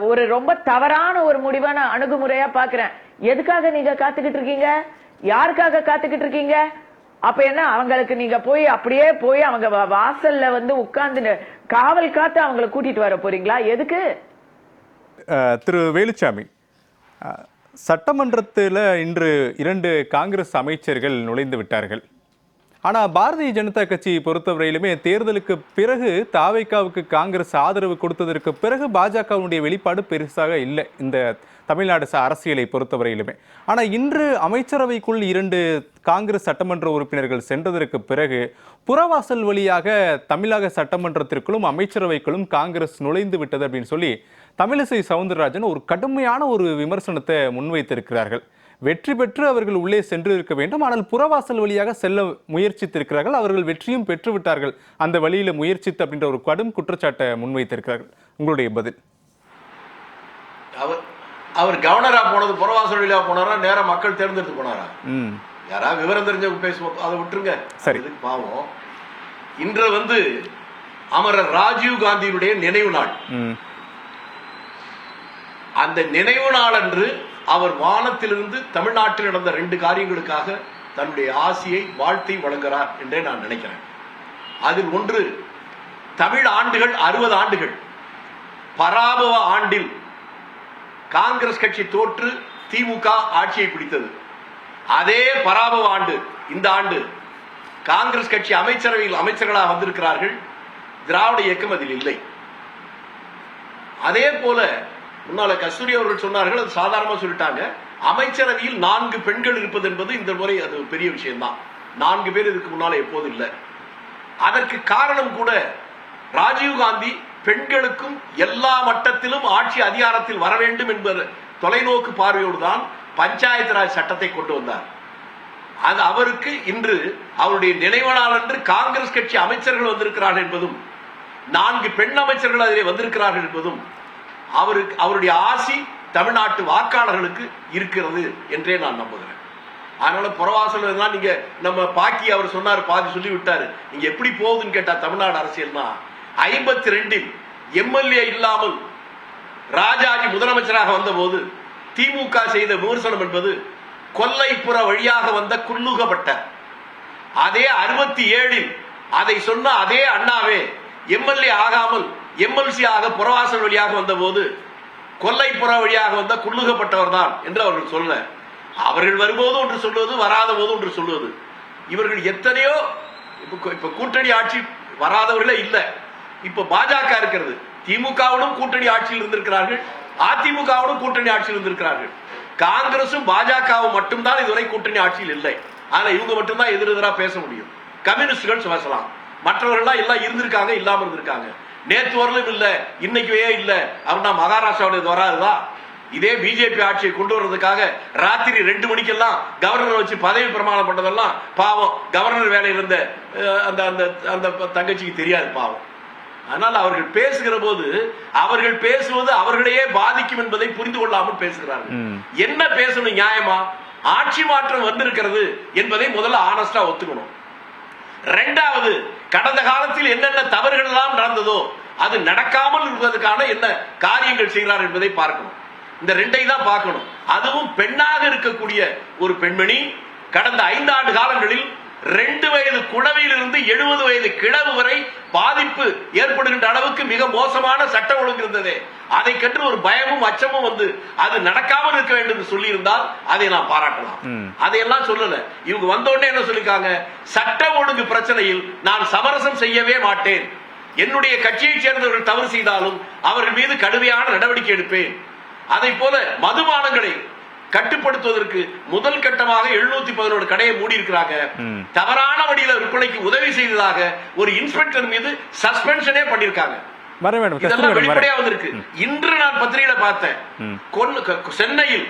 ஒரு ரொம்ப தவறான ஒரு முடிவான அணுகுமுறையா பாக்குறேன். எதுக்காக நீங்க காத்துக்கிட்டு இருக்கீங்க? யாருக்காக காத்துக்கிட்டு இருக்கீங்க? அப்ப என்ன அவங்களுக்கு நீங்க அப்படியே போய் அவங்க வாசல்ல வந்து உட்கார்ந்து காவல் காத்து அவங்களை கூட்டிட்டு வர போறீங்களா? எதுக்கு? திரு வேலுச்சாமி, சட்டமன்றத்தில் இன்று 2 காங்கிரஸ் அமைச்சர்கள் நுழைந்து விட்டார்கள். ஆனால் பாரதிய ஜனதா கட்சியை பொறுத்தவரையிலுமே தேர்தலுக்கு பிறகு தாவேகாவுக்கு காங்கிரஸ் ஆதரவு கொடுத்ததற்கு பிறகு பாஜகவுடைய வெளிப்பாடு பெருசாக இல்லை இந்த தமிழ்நாடு அரசியலை பொறுத்தவரையிலுமே. ஆனால் இன்று அமைச்சரவைக்குள் 2 காங்கிரஸ் சட்டமன்ற உறுப்பினர்கள் சென்றதற்கு பிறகு புறவாசல் வழியாக தமிழக சட்டமன்றத்திற்குள்ளும் அமைச்சரவைக்குள்ளும் காங்கிரஸ் நுழைந்து விட்டது அப்படின்னு சொல்லி தமிழிசை சவுந்தரராஜன் ஒரு கடுமையான ஒரு விமர்சனத்தை முன்வைத்திருக்கிறார்கள். வெற்றி பெற்று அவர்கள் உள்ளே சென்று இருக்க வேண்டும், ஆனால் புறவாசல் வழியாக செல்ல முயற்சித்திருக்கிறார்கள், அவர்கள் வெற்றியும் பெற்று விட்டார்கள் அந்த வழியில முயற்சித்து அப்படின்ற ஒரு கடும் குற்றச்சாட்டை முன்வைத்திருக்கிறார்கள். உங்களுடைய பதில்? அவர் கவர்னரா போனது புறவாசல் வழியா போனாரா, நேரா மக்கள் தேர்ந்தெடுத்து போனாரா? யாராவது விவரம் தெரிஞ்சவங்க பேசுவோம், அதை விட்டுருங்க. சரி, பாவம். இன்று வந்து அமரர் ராஜீவ் காந்தியினுடைய நினைவு நாள். அந்த நினைவு நாள் அன்று அவர் வானத்திலிருந்து தமிழ்நாட்டில் நடந்த 2 காரியங்களுக்காக தன்னுடைய ஆசியை வாழ்த்தை வழங்குகிறார் என்றே நான் நினைக்கிறேன். அதில் ஒன்று, தமிழ் ஆண்டுகள் 60 ஆண்டுகள். பராபவ ஆண்டில் காங்கிரஸ் கட்சி தோற்று திமுக ஆட்சியை பிடித்தது. அதே பராபவ ஆண்டு இந்த ஆண்டு காங்கிரஸ் கட்சி அமைச்சரவையில் அமைச்சர்களாக வந்திருக்கிறார்கள். திராவிட இயக்கம் அதில் இல்லை. அதே போல முன்னால கஸ்தூரி அவர்கள் சொன்னார்கள், அது சாதாரணமா சொல்லிட்டாங்க. அமைச்சரவையில் 4 பெண்கள் இருப்பது என்பது இந்த முறை அது பெரிய விஷயம் தான். 4 பேர் இதுக்கு முன்னால எப்போது இல்லை. அதற்கு காரணம் கூட ராஜீவ்காந்தி பெண்களுக்கும் எல்லா மட்டத்திலும் ஆட்சி அதிகாரத்தில் வர வேண்டும் என்பது தொலைநோக்கு பார்வையோடு தான் பஞ்சாயத்து ராஜ் சட்டத்தை கொண்டு வந்தார். அது அவருக்கு இன்று அவருடைய நினைவு நாள் என்று காங்கிரஸ் கட்சி அமைச்சர்கள் வந்திருக்கிறார்கள் என்பதும் 4 பெண் அமைச்சர்கள் அதிலே வந்திருக்கிறார்கள் என்பதும் அவருடைய ஆசி தமிழ்நாட்டு வாக்காளர்களுக்கு இருக்கிறது என்றே நான் நம்புகிறேன். அதனால புறவாசல் நீங்க நம்ம பாக்கி அவர் சொன்னார், பாதி சொல்லி விட்டாரு. நீங்க எப்படி போகுதுன்னு கேட்டா தமிழ்நாடு அரசியல்னா 52 எம்எல்ஏ இல்லாமல் ராஜாஜி முதலமைச்சராக வந்த போது திமுக செய்த விமர்சனம் என்பது கொல்லைப்புற வழியாக வந்த குள்ளுகப்பட்ட. அதே 67 அதை சொன்ன அதே அண்ணாவே எம்எல்ஏ ஆகாமல் எம்எல்சி ஆக புறவாசல் வழியாக வந்த போது கொல்லைப்புற வழியாக வந்த குள்ளுகப்பட்டவர் தான் என்று அவர்கள் சொல்ல. அவர்கள் வரும்போது ஒன்று சொல்வது, வராத போது ஒன்று சொல்வது. இவர்கள் எத்தனையோ இப்ப கூட்டணி ஆட்சி வராதவர்களே இல்ல. இப்ப பாஜக இருக்கிறது. திமுகவுடன் கூட்டணி ஆட்சியில் இருந்திருக்கிறார்கள், அதிமுகவுடன் கூட்டணி ஆட்சியில் இருந்திருக்கிறார்கள். காங்கிரசும் பாஜகவும் மட்டும்தான் இதுவரை கூட்டணி ஆட்சியில் இல்லை. ஆனா இவங்க மட்டும்தான் எதிரெதிராக பேச முடியும். கம்யூனிஸ்டுகள் பேசலாம், மற்றவர்கள் எல்லாம் இருந்திருக்காங்க, இல்லாம இருந்திருக்காங்க. நேற்று வரலும் இல்ல, இன்னைக்கே இல்ல அப்படின்னா மகாராஷ்டிராவுடைய வராதுதான். இதே பிஜேபி ஆட்சியை கொண்டு வர்றதுக்காக ராத்திரி 2 மணிக்கெல்லாம் கவர்னர் வச்சு பதவி பிரமாணம் பண்ணதெல்லாம் பாவம் கவர்னர் வேலையில் இருந்த அந்த அந்த அந்த தங்கச்சிக்கு தெரியாது பாவம். அதனால் அவர்கள் பேசுகிற போது அவர்கள் பேசுவது அவர்களையே பாதிக்கும் என்பதை புரிந்து கொள்ளாமல் பேசுகிறார்கள். என்ன பேசணும் நியாயமா? ஆட்சி மாற்றம் வந்திருக்கிறது என்பதை முதல்ல ஆனஸ்டா ஒத்துக்கணும். 2வது, கடந்த காலத்தில் என்னென்ன தவறுகள் எல்லாம் நடந்ததோ அது நடக்காமல் இருப்பதற்கான என்ன காரியங்கள் செய்கிறார் என்பதை பார்க்கணும். இந்த 2ஐ தான் பார்க்கணும். அதுவும் பெண்ணாக இருக்கக்கூடிய ஒரு பெண்மணி கடந்த 5 ஆண்டு காலங்களில் 2 வயது குழவையிலிருந்து 70 வயது கிழவு வரை பாதிப்பு ஏற்படுகின்ற அளவுக்கு மிக மோசமான சட்டம் ஒழுங்கு இருந்ததே, அதை கண்டு ஒரு பயமும் அச்சமும் வந்து அது நடக்காமல் இருக்க வேண்டும் என்று சொல்லி இருந்தால் அதை நான் பாராட்டலாம். அதையெல்லாம் சொல்லல. இவங்க வந்த உடனே என்ன சொல்லிருக்காங்க? சட்ட ஒழுங்கு பிரச்சனையில் நான் சமரசம் செய்யவே மாட்டேன். என்னுடைய கட்சியை சேர்ந்தவர்கள் தவறு செய்தாலும் அவர்கள் மீது கடுமையான நடவடிக்கை எடுப்பேன். அதை போல மதுபானங்களை கட்டுப்படுத்துவதற்கு முதல் கட்டமாக 711 கடையை மூடி இருக்கிறாங்க. தவறான வழியில விற்பனைக்கு உதவி செய்ததாக ஒரு இன்ஸ்பெக்டர் மீது சஸ்பென்ஷனே பண்ணிருக்காங்க. இதெல்லாம் வெளிப்படையா வந்திருக்கு. இன்று நான் பத்திரிகையில பார்த்தேன், சென்னையில்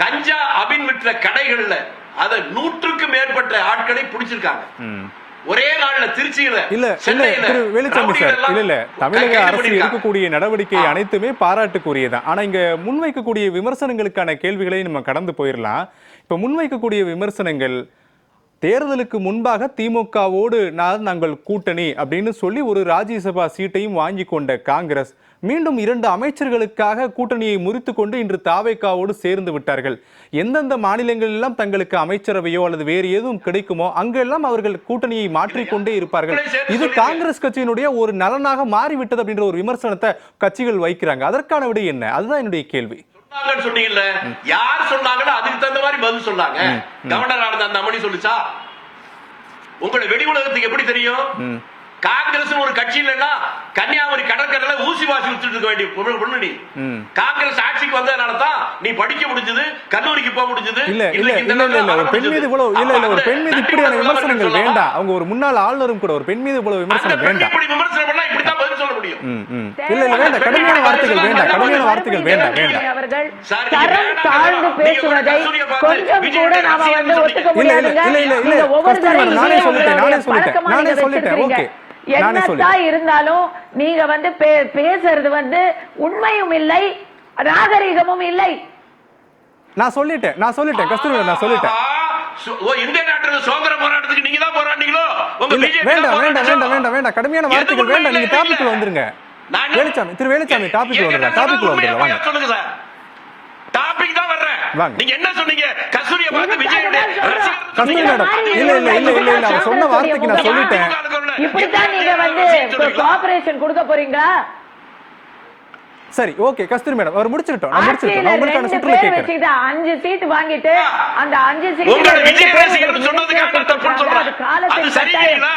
கஞ்சா அபின் விற்ற கடைகள்ல அத 100க்கும் மேற்பட்ட ஆட்களை பிடிச்சிருக்காங்க ஒரே நாள்ல. திருச்சியில இல்ல வெளிச்சம் சார், இல்ல தமிழக அரசு எடுக்கக்கூடிய நடவடிக்கை அனைத்துமே பாராட்டுக்குரியதான். ஆனா இங்க முன்வைக்கக்கூடிய விமர்சனங்களுக்கான கேள்விகளை நம்ம கடந்து போயிடலாம். இப்ப முன்வைக்கக்கூடிய விமர்சனங்கள், தேர்தலுக்கு முன்பாக திமுகவோடு நாங்கள் கூட்டணி அப்படின்னு சொல்லி ஒரு ராஜ்யசபா சீட்டையும் வாங்கி கொண்ட காங்கிரஸ் மீண்டும் 2 அமைச்சர்களுக்காக கூட்டணியை முறித்து கொண்டு இன்று தாவேகாவோடு சேர்ந்து விட்டார்கள். எந்தெந்த மாநிலங்களெல்லாம் தங்களுக்கு அமைச்சரவையோ அல்லது வேறு எதுவும் கிடைக்குமோ அங்கெல்லாம் அவர்கள் கூட்டணியை மாற்றிக்கொண்டே இருப்பார்கள். இது காங்கிரஸ் கட்சியினுடைய ஒரு நலனாக மாறிவிட்டது அப்படின்ற ஒரு விமர்சனத்தை கட்சிகள் வைக்கிறாங்க. அதற்கான விடை என்ன? அதுதான் என்னுடைய கேள்வி. சொன்னீங்கல்ல, யார் சொன்னாங்களோ அதுக்கு தகுந்த மாதிரி பதில் சொன்னாங்க. கவர்னர் ஆனந்த அந்த அம்மணி சொல்லுச்சா? உங்களை வெடி உலகத்துக்கு எப்படி தெரியும்? காங்கிரஸ் ஒரு கட்சி இல்லைன்னா கன்னியாகுமரி கடற்கரையில ஊசி வாசி வித்துட்டு இருக்க வேண்டிய பொண்ணு நீ. காங்கிரஸ் ஆட்சிக்கு வந்ததுனாலதான் நீ படிக்க முடிஞ்சது, கல்லூரிக்கு போக முடிஞ்சது. ஒரு பெண் மீது இவ்வளவு ஒரு பெண் மீது இப்படியான விமர்சனங்கள் வேண்டாம். அவங்க ஒரு முன்னாள் ஆளுநரும் கூட ஒரு பெண் மீது இவ்வளவு விமர்சனம் வேண்டாம். இப்படி விமர்சனம் பண்ணா இப்படித்தான் பதில் சொல்ல முடியும். இல்ல வேண்டாம், கடுமையான வார்த்தைகள் வேண்டாம், கடுமையான வார்த்தைகள் வேண்டாம் வேண்டாம். அவர்கள் தரம் தாழ்ந்து பேசுவதை கொஞ்சம் கூட நாம வந்து ஒத்துக்க முடியாதுங்க. ஒவ்வொரு தடவையும் நானே சொல்லிட்டேன். ஓகே, என்னத்தான் இருந்தாலும் நீங்க வந்து பேசுறது வந்து உண்மையும் இல்லை, நாகரிகமும் இல்லை. நான் சொல்லிட்டேன் கஸ்தூரி, நான் சொல்லிட்டேன். இந்திய நாட்டில் சுதந்திர போராட்டத்துக்கு நீங்க தான் போராடினீங்களோ? வேண்டாம் கடுமையான வார்த்தைகள் வேண்டாம். நீங்க டாபிக்ல வந்துருங்க. வேலுச்சாமி, திரு வேலுச்சாமி டாபிக் வந்துடலாம். வாங்க. சொல்லுங்க சார். டாபிக் தான் வர்றேன். வாங்க. நீங்க என்ன சொன்னீங்க? கஸ்தூரியை பார்த்து விஜயுடைய கஸ்தூரி மேடம், இல்ல அவர் சொன்ன வார்த்தைக்கு நான் சொல்லிட்டேன். இப்படித்தான் நீங்க வந்து கோஆபரேஷன் கொடுக்க போறீங்களா? சரி, ஓகே கஸ்தூரி மேடம், அவர் முடிச்சிட்டோம். நான் முடிச்சிட்டேன். நான் உங்களுக்கான சுற்றுல கேக்குறேன். 5 சீட் வாங்கிட்டு அந்த 5 சீட் உங்க விஜய் ரசிகர்கள் சொன்னதுக்காக நான் தப்புன்னு சொல்றேன். அது சரியில்லையா?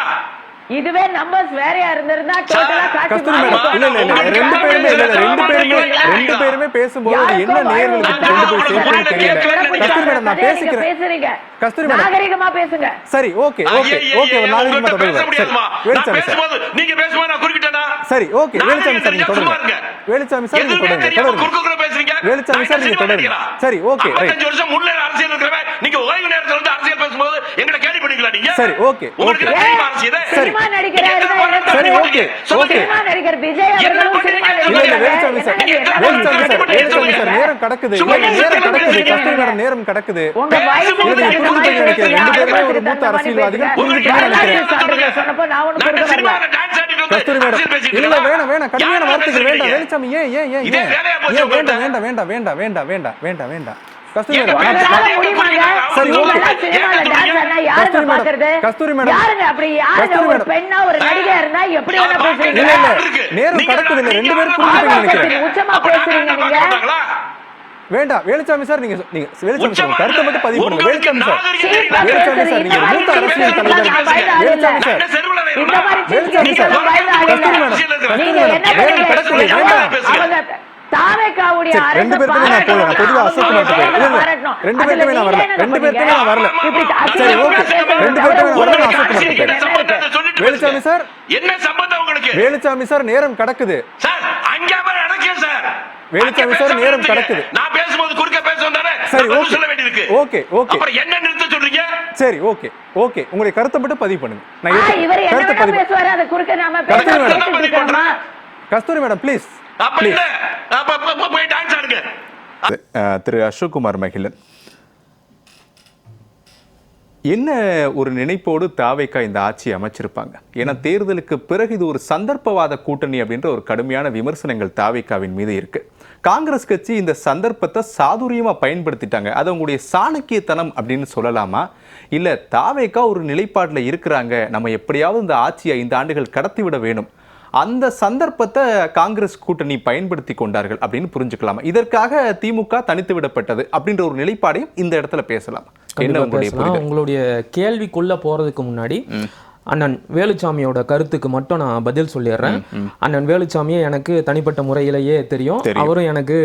இதுவே நம்பர்ஸ் வேறயா இருந்திருந்தா டோட்டலா காட்சி கஸ்தூரி மேடம், ரெண்டு பேருமே பேசும்போது என்ன நேயர்களுக்கு கொண்டு போய் சேர்க்கணும் தெரியல. கஸ்தூரி மேடம், நான் பேசுறேன். கஸ்தூரி மேடம், நாகரிகமா பேசுங்க. சரி, ஓகே ஒரு நாகரிகமா தொடருங்க. சரி, வேலுச்சாமி சார், நீங்க பேசும்போது நான் குறுக்கிட்டேனா? சரி, ஓகே வேலுச்சாமி சார் நீங்க தொடருங்க. வேலுச்சாமி சார் நீங்க தொடருங்க. குறுக்குற பேசுறீங்க. வேலுச்சாமி சார் நீங்க தொடருங்க. சரி, ஓகே ரைட். 5 வருஷம் முன்னே அரசியல் இருக்கறவே நீங்க ஓய்வு நேரத்துல வந்து அரசியல் பேசும்போது எங்களை கேலி பண்ணிக்கலாம் நீங்க. சரி, ஓகே சரி சினிமா நடிகராக சரி, ஓகே சினிமா நடிகர் விஜய் அவர்களும் சினிமா நடிகர். வேலுச்சாமி சார் நேரம் கடக்குது. கஸ்தூரி மேடம் நேரம் கடக்குது. உங்க வயசு ரெண்டு பேருமே ஒரு மூத்த அரசியல்வாதிகள். சொன்னப்போ நான் ஒண்ணு கொடுக்கறேன். கஸ்தூரி மேடம், இல்ல வேணாம் கடுமையான வார்த்தைகள் வேண்டாம். வேலுச்சாமி வேண்டாம். கஸ்தூரி மேடம், சரி, ஓகே. கஸ்தூரி மேடம், யாருங்க அப்படி யாருங்க ஒரு பெண்ணா ஒரு நடிகை இருந்தா எப்படி வேணா பேசுறீங்க? நேரம் கடக்குது. இல்ல ரெண்டு பேரும் புரிஞ்சுக்கணும் நினைக்கிறேன். உச்சமா பேசுறீங்க நீங்க. வேண்டாம் வேலுச்சாமி சார், நீங்க வேலுச்சாமி சார் கருத்தை மட்டும் பதிவு பண்ணுங்க. வேலுச்சாமி சார் நீங்க மூத்த அரசியல் தலைவர். வேலுச்சாமி சார், இந்த மாதிரி வேலுச்சாமி சார், கஸ்தூரி மேடம், நீங்க என்ன நேரம் கடக்குது. வேண்டாம். தாவேக்காவுடைய ரெண்டு பேருக்குமே நான் போல பொதுவா அசோக் குமார் ரெண்டு பேருக்குமே நான் வரல. சரி, ஓகே, ரெண்டு பேருக்குமே நான் வரல. அசோக் குமார் வேலுச்சாமி சார், என்ன சம்பந்தம் உங்களுக்கு? வேலுச்சாமி சார் நேரம் கடக்குது. சார் அங்க வர அடக்கே சார். வேலுச்சாமி சார் நேரம் கடக்குது. நான் பேசும்போது குறுக்க பேச வந்தானே. சரி, ஓகே சொல்ல வேண்டியிருக்கு. ஓகே அப்புறம் என்ன நிறுத்த சொல்றீங்க? சரி, ஓகே உங்களுடைய கருத்தை மட்டும் பதிவு பண்ணுங்க. நான் இவர் கருத்தை என்ன பதிவு. பேசுவாரு அத குறுக்க நாம பேசணும். கஸ்தூரி மேடம் ப்ளீஸ். திரு அசோக் குமார் மகிழன், என்ன ஒரு நினைப்போடு தாவேக்கா இந்த ஆட்சியை அமைச்சிருப்பாங்க? ஏன்னா தேர்தலுக்கு பிறகு இது ஒரு சந்தர்ப்பவாத கூட்டணி அப்படின்ற ஒரு கடுமையான விமர்சனங்கள் தாவேக்காவின் மீது இருக்கு. காங்கிரஸ் கட்சி இந்த சந்தர்ப்பத்தை சாதுரியமா பயன்படுத்திட்டாங்க. அது உங்களுடைய சாணக்கியத்தனம் அப்படின்னு சொல்லலாமா? இல்ல தாவேக்கா ஒரு நிலைப்பாட்டில் இருக்கிறாங்க, நம்ம எப்படியாவது இந்த ஆட்சியை 5 ஆண்டுகள் கடத்தி விட வேணும், அந்த சந்தர்ப்பத்தை காங்கிரஸ் கூட்டணி பயன்படுத்தி கொண்டார்கள் அப்படின்னு புரிஞ்சுக்கலாமா? இதற்காக திமுக தனித்து விடப்பட்டது அப்படின்ற ஒரு நிலைப்பாடையும் இந்த இடத்துல பேசலாம். என்ன உங்களுடைய கேள்விக்குள்ள போறதுக்கு முன்னாடி அண்ணன் வேலுச்சாமியோட கருத்துக்கு மட்டும் நான் பதில் சொல்லிடுறேன். அண்ணன் வேலுச்சாமியை எனக்கு தனிப்பட்ட முறையிலேயே தெரியும். அவரும் எனக்கு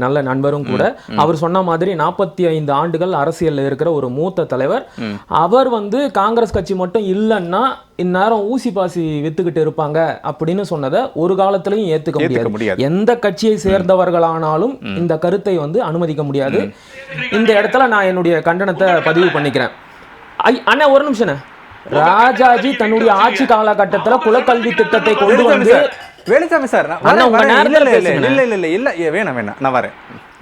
நல்ல நண்பரும் கூட. அவர் சொன்ன மாதிரி 45 ஆண்டுகள் அரசியல்ல இருக்கிற ஒரு மூத்த தலைவர். அவர் வந்து காங்கிரஸ் கட்சி மட்டும் இல்லைன்னா இந்நேரம் ஊசி பாசி வித்துக்கிட்டு இருப்பாங்க அப்படின்னு சொன்னதை ஒரு காலத்திலையும் ஏத்துக்க முடியாது. எந்த கட்சியை சேர்ந்தவர்களானாலும் இந்த கருத்தை வந்து அனுமதிக்க முடியாது. இந்த இடத்துல நான் என்னுடைய கண்டனத்தை பதிவு பண்ணிக்கிறேன். அண்ணா ஒரு நிமிஷம். ராஜாஜி தன்னுடைய ஆட்சி காலகட்டத்தில் குலக்கல்வி திட்டத்தை கொண்டு வந்து வேலுச்சாமி சார்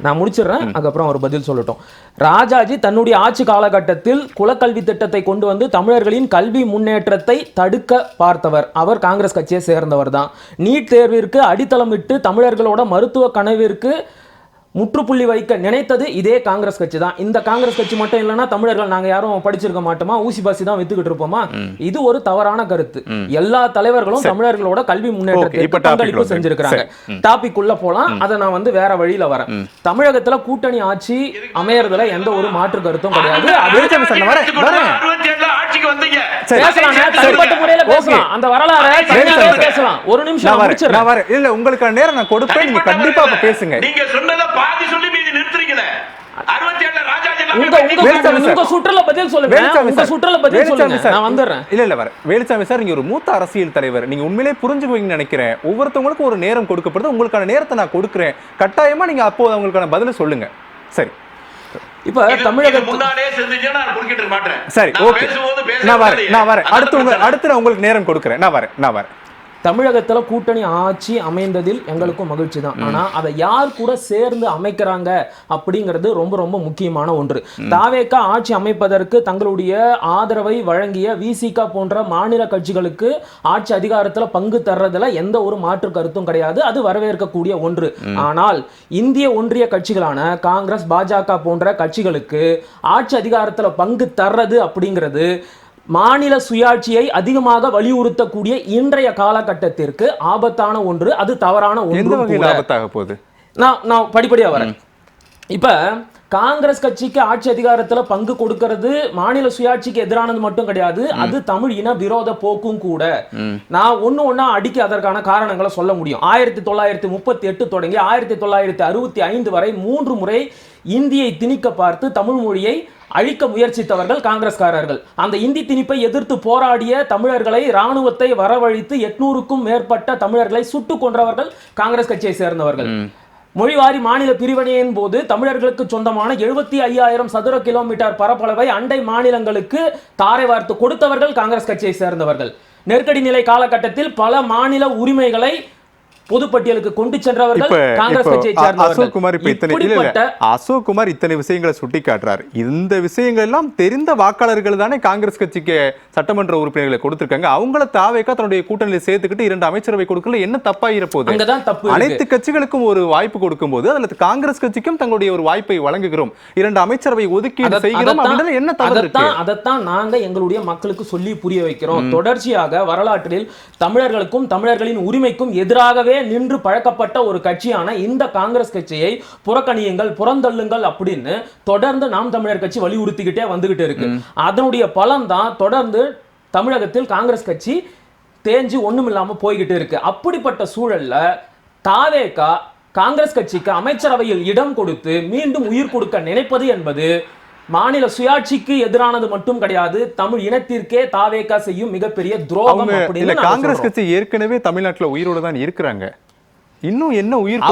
நான் முடிச்சிடுறேன், அதுக்கப்புறம் ஒரு பதில் சொல்லட்டும். ராஜாஜி தன்னுடைய ஆட்சி காலகட்டத்தில் குலக்கல்வி திட்டத்தை கொண்டு வந்து தமிழர்களின் கல்வி முன்னேற்றத்தை தடுக்க பார்த்தவர். அவர் காங்கிரஸ் கட்சியை சேர்ந்தவர் தான். நீட் தேர்விற்கு அடித்தளமிட்டு தமிழர்களோட மருத்துவ கனவிற்கு முற்றுப்புள்ளி வைக்க நினைத்தது இதே காங்கிரஸ் கட்சி தான். இந்த காங்கிரஸ் கட்சி மட்டும் இல்லைன்னா தமிழர்கள் நாங்க யாரும் படிச்சிருக்க மாட்டோமா, ஊசி பாசி தான் வித்துக்கிட்டு இருப்போமா? இது ஒரு தவறான கருத்து. எல்லா தலைவர்களும் தமிழர்களோட கல்வி முன்னேற்றத்திற்கு பங்களிப்பு செஞ்சிருக்கிறாங்க. டாபிக் உள்ள போலாம், அதை நான் வந்து வேற வழியில வரேன். தமிழகத்துல கூட்டணி ஆட்சி அமையறதுல எந்த ஒரு மாற்று கருத்தும் கிடையாது. அந்த வரலாறு பேசலாம். ஒரு நிமிஷம் இல்ல உங்களுக்கான நேரம் நான் கொடுப்பேன், நீங்க கண்டிப்பா பேசுங்க. நீங்க சொன்னத பாதி சொல்லி மீதி நிறுத்துறீங்களே. 67 ராஜாஜி உங்க சுற்றல பதில் சொல்லுங்க. உங்க சுற்றல பதில் சொல்லுங்க, நான் வந்துறேன். இல்ல வர வேலுச்சாமி சார், நீங்க ஒரு மூத்த அரசியல் தலைவர், நீங்க உண்மையிலேயே புரிஞ்சுக்குவீங்கன்னு நினைக்கிறேன். ஒவ்வொருத்தவங்களுக்கும் ஒரு நேரம் கொடுக்கப்படுது, உங்களுக்கான நேரத்தை நான் கொடுக்கிறேன். கட்டாயமா நீங்க அப்போ அவங்களுக்கான பதில சொல்லுங்க. சரி, இப்ப தமிழக முன்னாடியே செஞ்சீங்கன்னா நான் குறுக்கிட்டு மாட்டேன். சரி, ஓகே, நான் வரேன். அடுத்து நான் உங்களுக்கு நேரம் கொடுக்கிறேன். நான் வரேன். தமிழகத்துல கூட்டணி ஆட்சி அமைந்ததில் எங்களுக்கும் மகிழ்ச்சி தான். ஆனா அதை யார் கூட சேர்ந்து அமைக்கிறாங்க அப்படிங்கிறது ரொம்ப ரொம்ப முக்கியமான ஒன்று. தாவேகா ஆட்சி அமைப்பதற்கு தங்களுடைய ஆதரவை வழங்கிய விசிக போன்ற மாநில கட்சிகளுக்கு ஆட்சி அதிகாரத்துல பங்கு தர்றதுல எந்த ஒரு மாற்று கருத்தும் கிடையாது. அது வரவேற்கக்கூடிய ஒன்று. ஆனால் இந்திய ஒன்றிய கட்சிகளான காங்கிரஸ், பாஜக போன்ற கட்சிகளுக்கு ஆட்சி அதிகாரத்துல பங்கு தர்றது அப்படிங்கிறது மாநில சுயாட்சியை அதிகமாக வலியுறுத்தக்கூடிய இன்றைய காலகட்டத்திற்கு ஆபத்தான ஒன்று. அது தவறான ஒன்று. நான் படிப்படியா வரேன். இப்ப காங்கிரஸ் கட்சிக்கு ஆட்சி அதிகாரத்துல பங்கு கொடுக்கிறது மாநில சுயாட்சிக்கு எதிரானது மட்டும் கிடையாது, அது தமிழ் இன விரோத போக்கும் கூட. நான் ஒன்னா அடிக்க அதற்கான காரணங்களை சொல்ல முடியும். 1938 தொடங்கி 1965 வரை 3 முறை இந்தியை திணிக்க பார்த்து தமிழ் மொழியை அழிக்க முயற்சித்தவர்கள் காங்கிரஸ்காரர்கள். அந்த இந்தி திணிப்பை எதிர்த்து போராடிய தமிழர்களை, ராணுவத்தை வரவழைத்து 800க்கும் மேற்பட்ட தமிழர்களை சுட்டுக் கொன்றவர்கள் காங்கிரஸ் கட்சியை சேர்ந்தவர்கள். மொழிவாரி மாநில பிரிவினையின் போது தமிழர்களுக்கு சொந்தமான 75,000 சதுர கிலோமீட்டர் பரப்பளவை அண்டை மாநிலங்களுக்கு தாரை வார்த்து கொடுத்தவர்கள் காங்கிரஸ் கட்சியை சேர்ந்தவர்கள். நெருக்கடி நிலை காலகட்டத்தில் பல மாநில உரிமைகளை பொதுப்பட்டியலுக்கு கொண்டு சென்றவர்கள் காங்கிரஸ் கட்சியை சேர்ந்தவர்கள். அசோக் குமார் இத்தனை விஷயங்களை சுட்டி காட்டுறாரு. இந்த விஷயங்கள் எல்லாம் தெரிந்த வாக்காளர்கள் தானே காங்கிரஸ் கட்சிக்கு சட்டமன்ற உறுப்பினர்களை கொடுத்திருக்காங்க. அவங்கள தாவேகா தன்னுடைய கூட்டணியில் சேர்த்துக்கிட்டு 2 அமைச்சரவை கொடுக்கல, என்ன தப்பாயிர போகுது? அனைத்து கட்சிகளுக்கும் ஒரு வாய்ப்பு கொடுக்கும் போது அதுல காங்கிரஸ் கட்சிக்கும் தங்களுடைய ஒரு வாய்ப்பை வழங்குகிறோம், 2 அமைச்சரவை ஒதுக்கீடு செய்கிறோம் அப்படின்னா என்ன தவறு இருக்கு? அதைத்தான் நாங்க எங்களுடைய மக்களுக்கு சொல்லி புரிய வைக்கிறோம். தொடர்ச்சியாக வரலாற்றில் தமிழர்களுக்கும் தமிழர்களின் உரிமைக்கும் எதிராகவே நின்று பழக்கப்பட்ட ஒரு கட்சியான இந்த காங்கிரஸ் கட்சியை புறக்கணியுங்கள், புறந்தள்ளுங்கள் அப்படின்னு தொடர்ந்து நாம் தமிழர் கட்சி வலியுறுத்திக்கிட்டே வந்துகிட்டு இருக்கு. அதனுடைய பலன் தான் தொடர்ந்து தமிழகத்தில் காங்கிரஸ் கட்சி தேஞ்சு ஒண்ணுமில்லாம போய்கிட்டு இருக்கு. அப்படிப்பட்ட சூழல்ல தாவேகா காங்கிரஸ் கட்சிக்கு அமைச்சரவையில் இடம் கொடுத்து மீண்டும் உயிர் கொடுக்க நினைப்பது என்பது மாநில சுயாட்சிக்கு எதிரானது மட்டும் கிடையாது, தமிழ் இனத்திற்கே தாவேகா செய்யும் மிகப்பெரிய துரோகம். காங்கிரஸ் கட்சி ஏற்கனவே தமிழ்நாட்டுல உயிரோட தான் இருக்கிறாங்க. இன்னும் என்ன உயிர்?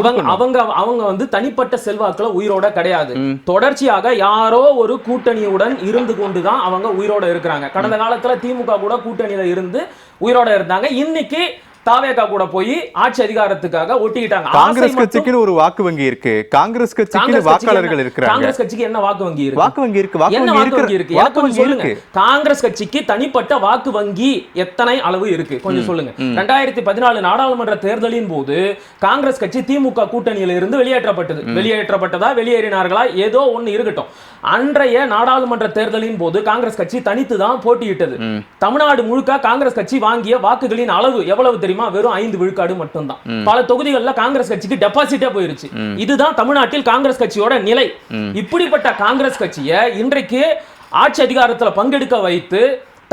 அவங்க வந்து தனிப்பட்ட செல்வாக்குல உயிரோட கிடையாது. தொடர்ச்சியாக யாரோ ஒரு கூட்டணியுடன் இருந்து கொண்டுதான் அவங்க உயிரோட இருக்கிறாங்க. கடந்த காலத்துல திமுக கூட கூட்டணியில இருந்து உயிரோட இருந்தாங்க. இன்னைக்கு தாவேகா கூட போய் ஆட்சி அதிகாரத்துக்காக ஒட்டிக்கிட்டாங்க. காங்கிரஸ் கட்சிக்கு ஒரு வாக்கு வங்கி இருக்கு, காங்கிரஸ் கட்சிக்கு வாக்காளர்கள் இருக்காங்க. காங்கிரஸ் கட்சிக்கு என்ன வாக்கு வங்கி இருக்கு? வாக்கு வங்கி இருக்கு. என்ன வாக்கு வங்கி இருக்கு? எனக்கு கொஞ்சம் சொல்லுங்க. காங்கிரஸ் கட்சிக்கு தனிப்பட்ட வாக்கு வங்கி எத்தனை அளவு இருக்கு கொஞ்சம் சொல்லுங்க. 2014 நாடாளுமன்ற தேர்தலின் போது காங்கிரஸ் கட்சி திமுக கூட்டணியில இருந்து வெளியேற்றப்பட்டதா வெளியேறினார்களா ஏதோ ஒன்னு இருக்கட்டும். அன்றைய நாடாளுமன்ற தேர்தலின் போது காங்கிரஸ் கட்சி தனித்து தான் போட்டியிட்டது. தமிழ்நாடு முழுக்க காங்கிரஸ் கட்சி வாங்கிய வாக்குகளின் அளவு எவ்வளவு தெரியுமா? வெறும் 5 விழுக்காடு மட்டும்தான். பல தொகுதிகளில் காங்கிரஸ் கட்சிக்கு டெபாசிட்டே போயிருச்சு. இதுதான் தமிழ்நாட்டில் காங்கிரஸ் கட்சியோட நிலை. இப்படிப்பட்ட காங்கிரஸ் கட்சியை இன்றைக்கு ஆட்சி அதிகாரத்தில் பங்கெடுக்க வைத்து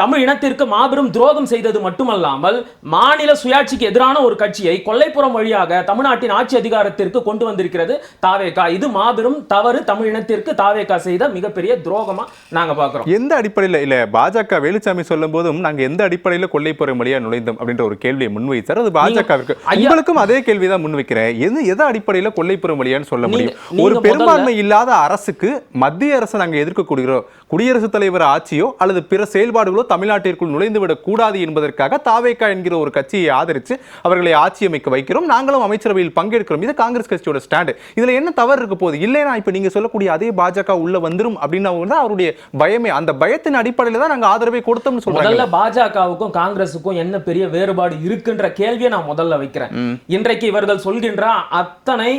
தமிழ் இனத்திற்கு மாபெரும் துரோகம் செய்தது மட்டுமல்லாமல் மாநில சுயாட்சிக்கு எதிரான ஒரு கட்சியை கொல்லைப்புறம் வழியாக தமிழ்நாட்டின் ஆட்சி அதிகாரத்திற்கு கொண்டு வந்திருக்கிறது தாவேகா. இது மாபெரும் தவறு. தமிழ் இனத்திற்கு தாவேகா செய்த மிகப்பெரிய துரோகமா நாங்க பாக்குறோம். எந்த அடிப்படையில் இல்ல பாஜக வேலுச்சாமி சொல்லும் போதும் நாங்க எந்த அடிப்படையில் கொல்லைப்புறம் வழியா நுழைந்தோம் அப்படின்ற ஒரு கேள்வியை முன்வைத்தார். அது பாஜகவிற்கு. உங்களுக்கும் அதே கேள்விதான் முன்வைக்கிறேன். எந்த அடிப்படையில் கொல்லைப்புறம் வழியான்னு சொல்ல முடியும்? ஒரு பெரும்பான்மை இல்லாத அரசுக்கு மத்திய அரசு நாங்க எதிர்க்கப்படுகிறோம். குடியரசுத் தலைவர் ஆட்சியோ அல்லது பிற செயல்பாடுகளோ தமிழ்நாட்டிற்குள் நுழைந்துவிடக் கூடாது என்பதற்காக தாவேகா என்கிற ஒரு கட்சியை ஆதரித்து அவர்களை ஆட்சி அமைக்க வைக்கிறோம், நாங்களும் அமைச்சரவையில் பங்கேற்கிறோம். இது காங்கிரஸ் கட்சியோட ஸ்டாண்டு. இதுல என்ன தவறு இருக்க போகுது? இல்லைனா இப்ப நீங்க சொல்லக்கூடிய அதே பாஜக உள்ள வந்துரும் அப்படின்னு அவருடைய பயமே. அந்த பயத்தின் அடிப்படையில் தான் நாங்க ஆதரவை கொடுத்தோம்னு சொல்றாங்க. முதல்ல பாஜகவுக்கும் காங்கிரஸுக்கும் என்ன பெரிய வேறுபாடு இருக்குன்ற கேள்வியை நான் முதல்ல வைக்கிறேன். இன்றைக்கு இவர்கள் சொல்கின்ற அத்தனை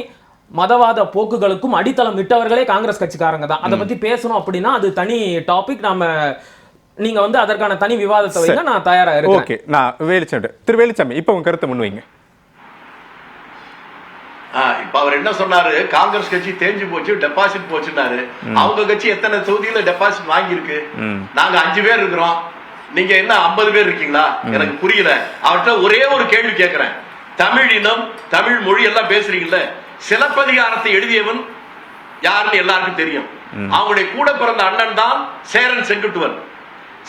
மதவாத போக்குகளுக்கும் அடித்தளம் இட்டவர்களே காங்கிரஸ் கட்சிக்காரங்க தான். அதை பத்தி பேசணும் அப்படின்னா அது தனி டாபிக். நீங்க வந்து அதற்கான தனி விவாதத்தை வைங்க, நான் தயாரா இருக்கேன். ஓகே, நான் வேலுச்சாமி, திரு வேலுச்சாமி இப்ப உங்க கருத்தை முன்வைங்க. இப்ப அவர் என்ன சொன்னாரு? காங்கிரஸ் கட்சி தேஞ்சு போச்சு, டெபாசிட் போச்சுன்னாரு. அவங்க கட்சி எத்தனை தொகுதியில டெபாசிட் வாங்கி இருக்கு? நாங்க 5 பேர் இருக்கிறோம், நீங்க என்ன 50 பேர் இருக்கீங்களா? எனக்கு புரியல. அவர்கிட்ட ஒரே ஒரு கேள்வி கேட்கிறேன். தமிழ் இனம், தமிழ் மொழி எல்லாம் பேசுறீங்கல்ல, சிலப்பதிகாரத்தை எழுதியவன் யாருன்னு எல்லாருக்கும் தெரியும். அவங்களுடைய கூட பிறந்த அண்ணன் தான் சேரன் செங்குட்டுவன்.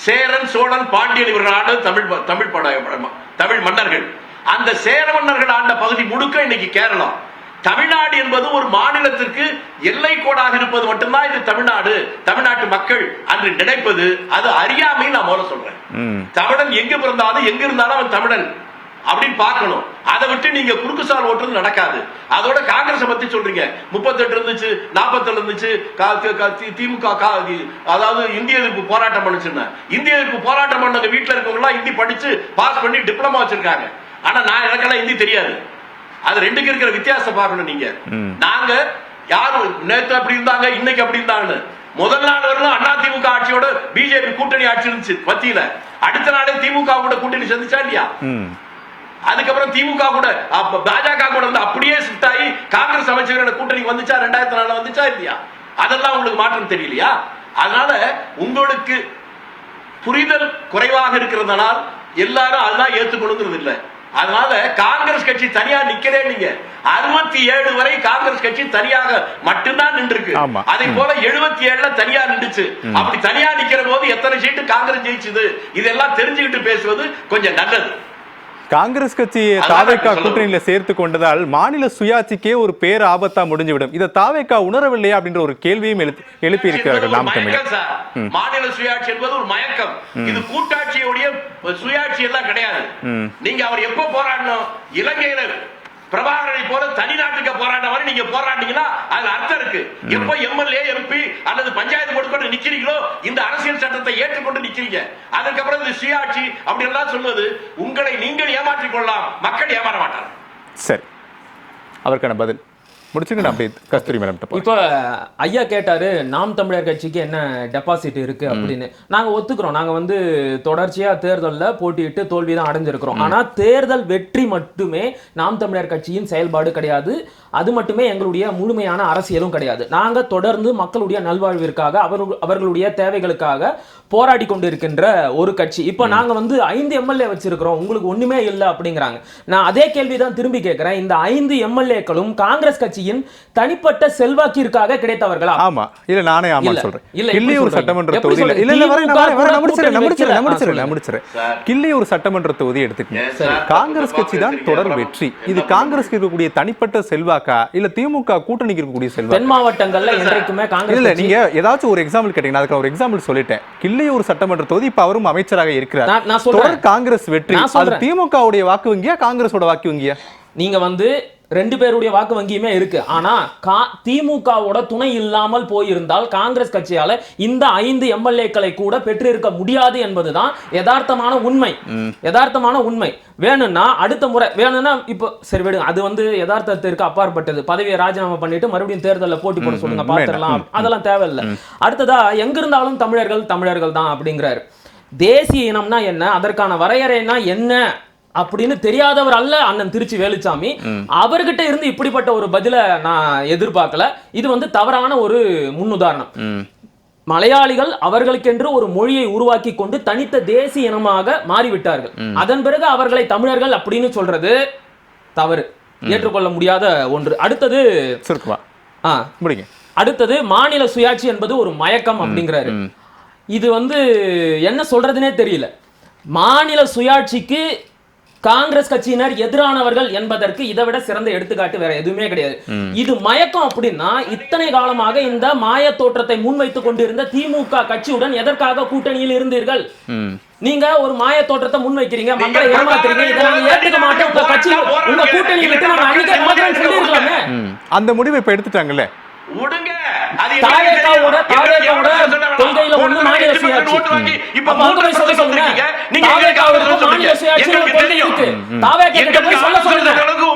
சேரன், சோழன், பாண்டியன் இவர்கள் ஆண்டு தமிழ் மன்னர்கள். அந்த சேர மன்னர்கள் ஆண்ட பகுதி முழுக்க இன்னைக்கு கேரளா. தமிழ்நாடு என்பது ஒரு மாநிலத்திற்கு எல்லை கோடாக இருப்பது மட்டும்தான் இது தமிழ்நாடு. தமிழ்நாட்டு மக்கள் அன்று நினைப்பது அது அறியாமை. நான் முதல்ல சொல்றேன். தமிழன் எங்க பிறந்தாலும் எங்க இருந்தாலும் அவன் தமிழன். அப்படின்னு பார்க்கணும். அதை விட்டு நீங்க குறுக்குசால் ஓட்டுறது நடக்காது. அதோட காங்கிரஸ் பத்தி சொல்றீங்க, 38 இருந்துச்சு, 47 இருந்துச்சு, திமுக அதாவது இந்திய எதிர்ப்பு போராட்டம் பண்ணுச்சுன்னா, இந்திய எதிர்ப்பு போராட்டம் பண்ணவங்க வீட்டுல இருக்கவங்க எல்லாம் ஹிந்தி படிச்சு பாஸ் பண்ணி டிப்ளமா வச்சிருக்காங்க. ஆனா நான் எனக்கெல்லாம் ஹிந்தி தெரியாது. அது ரெண்டுக்கு இருக்கிற வித்தியாசம் பார்க்கணும். நீங்க நாங்க யாரு நேற்று அப்படி இருந்தாங்க, இன்னைக்கு அப்படி இருந்தாங்க. முதல் நாள் வரலாம் அண்ணா திமுக ஆட்சியோட பிஜேபி கூட்டணி ஆட்சி இருந்துச்சு மத்தியில. அடுத்த நாளே திமுக கூட கூட்டணி சந்திச்சா இல்லையா? அதுக்கப்புறம் திமுக கூட பாஜக கூட வந்து அப்படியே ஷிஃப்ட் ஆகி காங்கிரஸ் அமைச்சர்களோட கூட்டணி வந்துச்சா? 2004 வந்துச்சா இல்லையா? அதெல்லாம் உங்களுக்கு மாற்றம் தெரியலையா? அதனால உங்களுக்கு புரிதல் குறைவாக இருக்கிறதுனால் எல்லாரும் அதெல்லாம் ஏத்துக்கணுங்கிறது இல்லை. அதனால காங்கிரஸ் கட்சி தனியா நிக்கிறே. நீங்க 67 வரை காங்கிரஸ் கட்சி தனியாக மட்டும்தான் நின்றுருக்கு. அதே போல 77 தனியா நின்றுச்சு. அப்படி தனியா நிக்கிற போது எத்தனை சீட்டு காங்கிரஸ் ஜெயிச்சது இதெல்லாம் தெரிஞ்சுக்கிட்டு பேசுவது கொஞ்சம் நல்லது. காங்கிரஸ் கட்சியை தாவேகா கூட்டணியில சேர்த்து கொண்டதால் மாநில சுயாட்சிக்கே ஒரு பேர் ஆபத்தா முடிஞ்சுவிடும். இதை தாவேகா உணரவில்லையா அப்படின்ற ஒரு கேள்வியும் எழுப்பி இருக்கிறார்கள் நாம் தமிழர். மாநில சுயாட்சி என்பது ஒரு மயக்கம். இது கூட்டாட்சியுடைய சுயாட்சி எல்லாம் கிடையாது. நீங்க அவர் எப்ப போராடணும்? இலங்கையில பிரபாகரனை போல தனி நாட்டுக்கு போராட்ட மாதிரி நீங்க போராட்டீங்கன்னா அதுல அர்த்தம் இருக்கு. எப்ப எம்எல்ஏ எம்பி அல்லது பஞ்சாயத்து போர்டு கொண்டு நிக்கிறீங்களோ இந்த அரசியல் சட்டத்தை ஏற்றுக்கொண்டு நிக்கிறீங்க. அதுக்கப்புறம் இந்த சுயாட்சி அப்படி எல்லாம் சொல்வது உங்களை நீங்கள் ஏமாற்றிக் கொள்ளலாம், மக்கள் ஏமாற மாட்டாங்க. சரி, அதற்கான பதில் முடிச்சுங்க. அப்படியே கஸ்தூரி மேடம் இப்போ ஐயா கேட்டாரு நாம் தமிழர் கட்சிக்கு என்ன டெபாசிட் இருக்கு அப்படின்னு. நாங்க ஒத்துக்கிறோம். நாங்க வந்து தொடர்ச்சியா தேர்தலில் போட்டியிட்டு தோல்விதான் அடைஞ்சிருக்கிறோம். ஆனா தேர்தல் வெற்றி மட்டுமே நாம் தமிழர் கட்சியின் செயல்பாடு கிடையாது. அது மட்டுமே எங்களுடைய முழுமையான அரசியலும் கிடையாது. நாங்க தொடர்ந்து மக்களுடைய நல்வாழ்விற்காக அவர்களுடைய தேவைகளுக்காக போராடி கொண்டிருக்கின்ற ஒரு கட்சி. இப்போ நாங்க வந்து 5 எம்எல்ஏ வச்சிருக்கிறோம், உங்களுக்கு ஒண்ணுமே இல்லை அப்படிங்கிறாங்க. நான் அதே கேள்விதான் திரும்பி கேட்கிறேன். இந்த 5 எம்எல்ஏக்களும் காங்கிரஸ் கட்சியின் தனிப்பட்ட செல்வாக்கிற்காக கிடைத்தவர்களா? ஆமா இல்ல, நானே ஆமா சொல்றேன். கிள்ளியூர் சட்டமன்ற தொகுதியில கிள்ளியூர் சட்டமன்ற தொகுதி எடுத்துக்கங்க. காங்கிரஸ் கட்சி தான் தொடர் வெற்றி. இது காங்கிரஸ் இருக்கக்கூடிய தனிப்பட்ட செல்வாக்கா இல்ல திமுக கூட்டணிக்கு இருக்கக்கூடிய செல்வாக்கா? தென் மாவட்டங்கள்ல என்றைக்குமே காங்கிரஸ் இல்ல. நீங்க ஏதாச்சும் ஒரு எக்ஸாம்பிள் கேட்டீங்கன்னா அதுக்கு ஒரு எக்ஸாம்பிள் சொல்லிட்டேன். கிள்ளியூர் சட்டமன்ற தொகுதி இப்ப அவரும் அமைச்சராக இருக்கிறார். தொடர் காங்கிரஸ் வெற்றி. அது திமுக உடைய வாக்கு வங்கியா காங்கிரஸோட வாக்கு வங்கியா? நீங்க வந்து 2 பேருடைய வாக்கு வங்கியுமே இருக்கு. ஆனா திமுகவோட துணை இல்லாமல் போயிருந்தால் காங்கிரஸ் கட்சியால இந்த 5 எம்எல்ஏக்களை கூட பெற்றிருக்க முடியாது என்பதுதான் யதார்த்தமான உண்மை. யதார்த்தமான உண்மை. வேணும்னா அடுத்த முறை வேணும்னா இப்போ சரி விடுங்க, அது வந்து யதார்த்தத்திற்கு அப்பாற்பட்டது. பதவியை ராஜினாமா பண்ணிட்டு மறுபடியும் தேர்தலில் போட்டி போட சொல்லுங்க, பாத்துடலாம். அதெல்லாம் தேவையில்லை. அடுத்ததா எங்க இருந்தாலும் தமிழர்கள் தான் அப்படிங்கிறாரு. தேசிய இனம்னா என்ன, அதற்கான வரையறைனா என்ன அப்படின்னு தெரியாதவர் அல்ல அண்ணன் திருச்சி வேலுச்சாமி. அவர்கிட்ட இருந்து இப்படிப்பட்ட ஒரு பதில நான் எதிர்பார்க்கல. இது வந்து தவறான ஒரு முன்னுதாரணம். மலையாளிகள் அவர்களுக்கென்று ஒரு மொழியை உருவாக்கி கொண்டு தனித்த தேசிய இனமாக மாறிவிட்டார்கள். அதன் பிறகு அவர்களை தமிழர்கள் அப்படின்னு சொல்றது தவறு, ஏற்றுக்கொள்ள முடியாத ஒன்று. அடுத்தது அடுத்தது மாநில சுயாட்சி என்பது ஒரு மயக்கம் அப்படிங்கிறாரு. இது வந்து என்ன சொல்றதுனே தெரியல. மாநில சுயாட்சிக்கு காங்கிரஸ் கட்சியினர் எதிரானவர்கள் என்பதற்கு இதை விட சிறந்த எடுத்துக்காட்டு வேற எதுவுமே கிடையாது. இது மயக்கம் அப்படின்னா இத்தனை காலமாக இந்த மாய தோற்றத்தை முன்வைத்துக் கொண்டிருந்த திமுக கட்சியுடன் எதற்காக கூட்டணியில் இருந்தீர்கள்? நீங்க ஒரு மாய தோற்றத்தை முன்வைக்கிறீங்க, மக்களை ஏமாத்துறீங்க. இதை நாங்க ஏத்துக்க மாட்டோம். உங்க கட்சி உங்க கூட்டணியை விட்டு நாங்க அன்னைக்கே மாற்றேன்னு சொல்லிருக்கலாமே. அந்த முடிவை இப்ப எடுத்துட்டாங்கல்ல. தாவேகாவோட கொள்கையில ஒண்ணு மாநில சுயாட்சி. இப்ப மோகனை சொல்ல சொல்லுங்க. தாவேகாவுக்கு மாநில சுயாட்சி ஒரு கொள்கை இருக்கு. தாவேகா கிட்ட போய் சொல்ல சொல்லுங்க.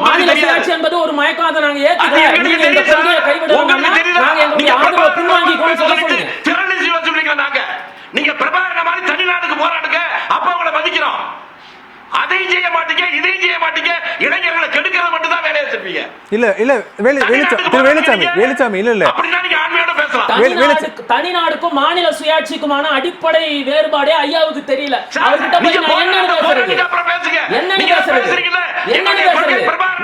மாநில சுயாட்சி என்பது ஒரு மயக்கம், அதை நாங்க ஏத்துக்கல. நீங்க இந்த கொள்கையை கைவிடுவாங்கன்னா நாங்க எங்களுடைய ஆதரவை பின்வாங்கிக்கோன்னு சொல்ல சொல்லுங்க. நீங்க பிரபாகரன மாதிரி தமிழ்நாட்டுக்கு போராடுங்க, அப்ப உங்களை மதிக்கிறோம். அதையும் செய்ய மாட்டீங்க, இதையும் செய்ய மாட்டீங்க. இளைஞர்களை கெடுக்கிறது மட்டும் தான் வேலையை வச்சிருப்பீங்க. இல்ல வேலுச்சாமி இல்ல அப்படின்னா நீங்க ஆண்மையோட பேசலாம். தனிநாடுக்கும் மாநில சுயாட்சிக்குமான அடிப்படை வேறுபாடே ஐயாவுக்கு தெரியல. அவர்கிட்ட போய் நான் என்னன்னு பேசுறது?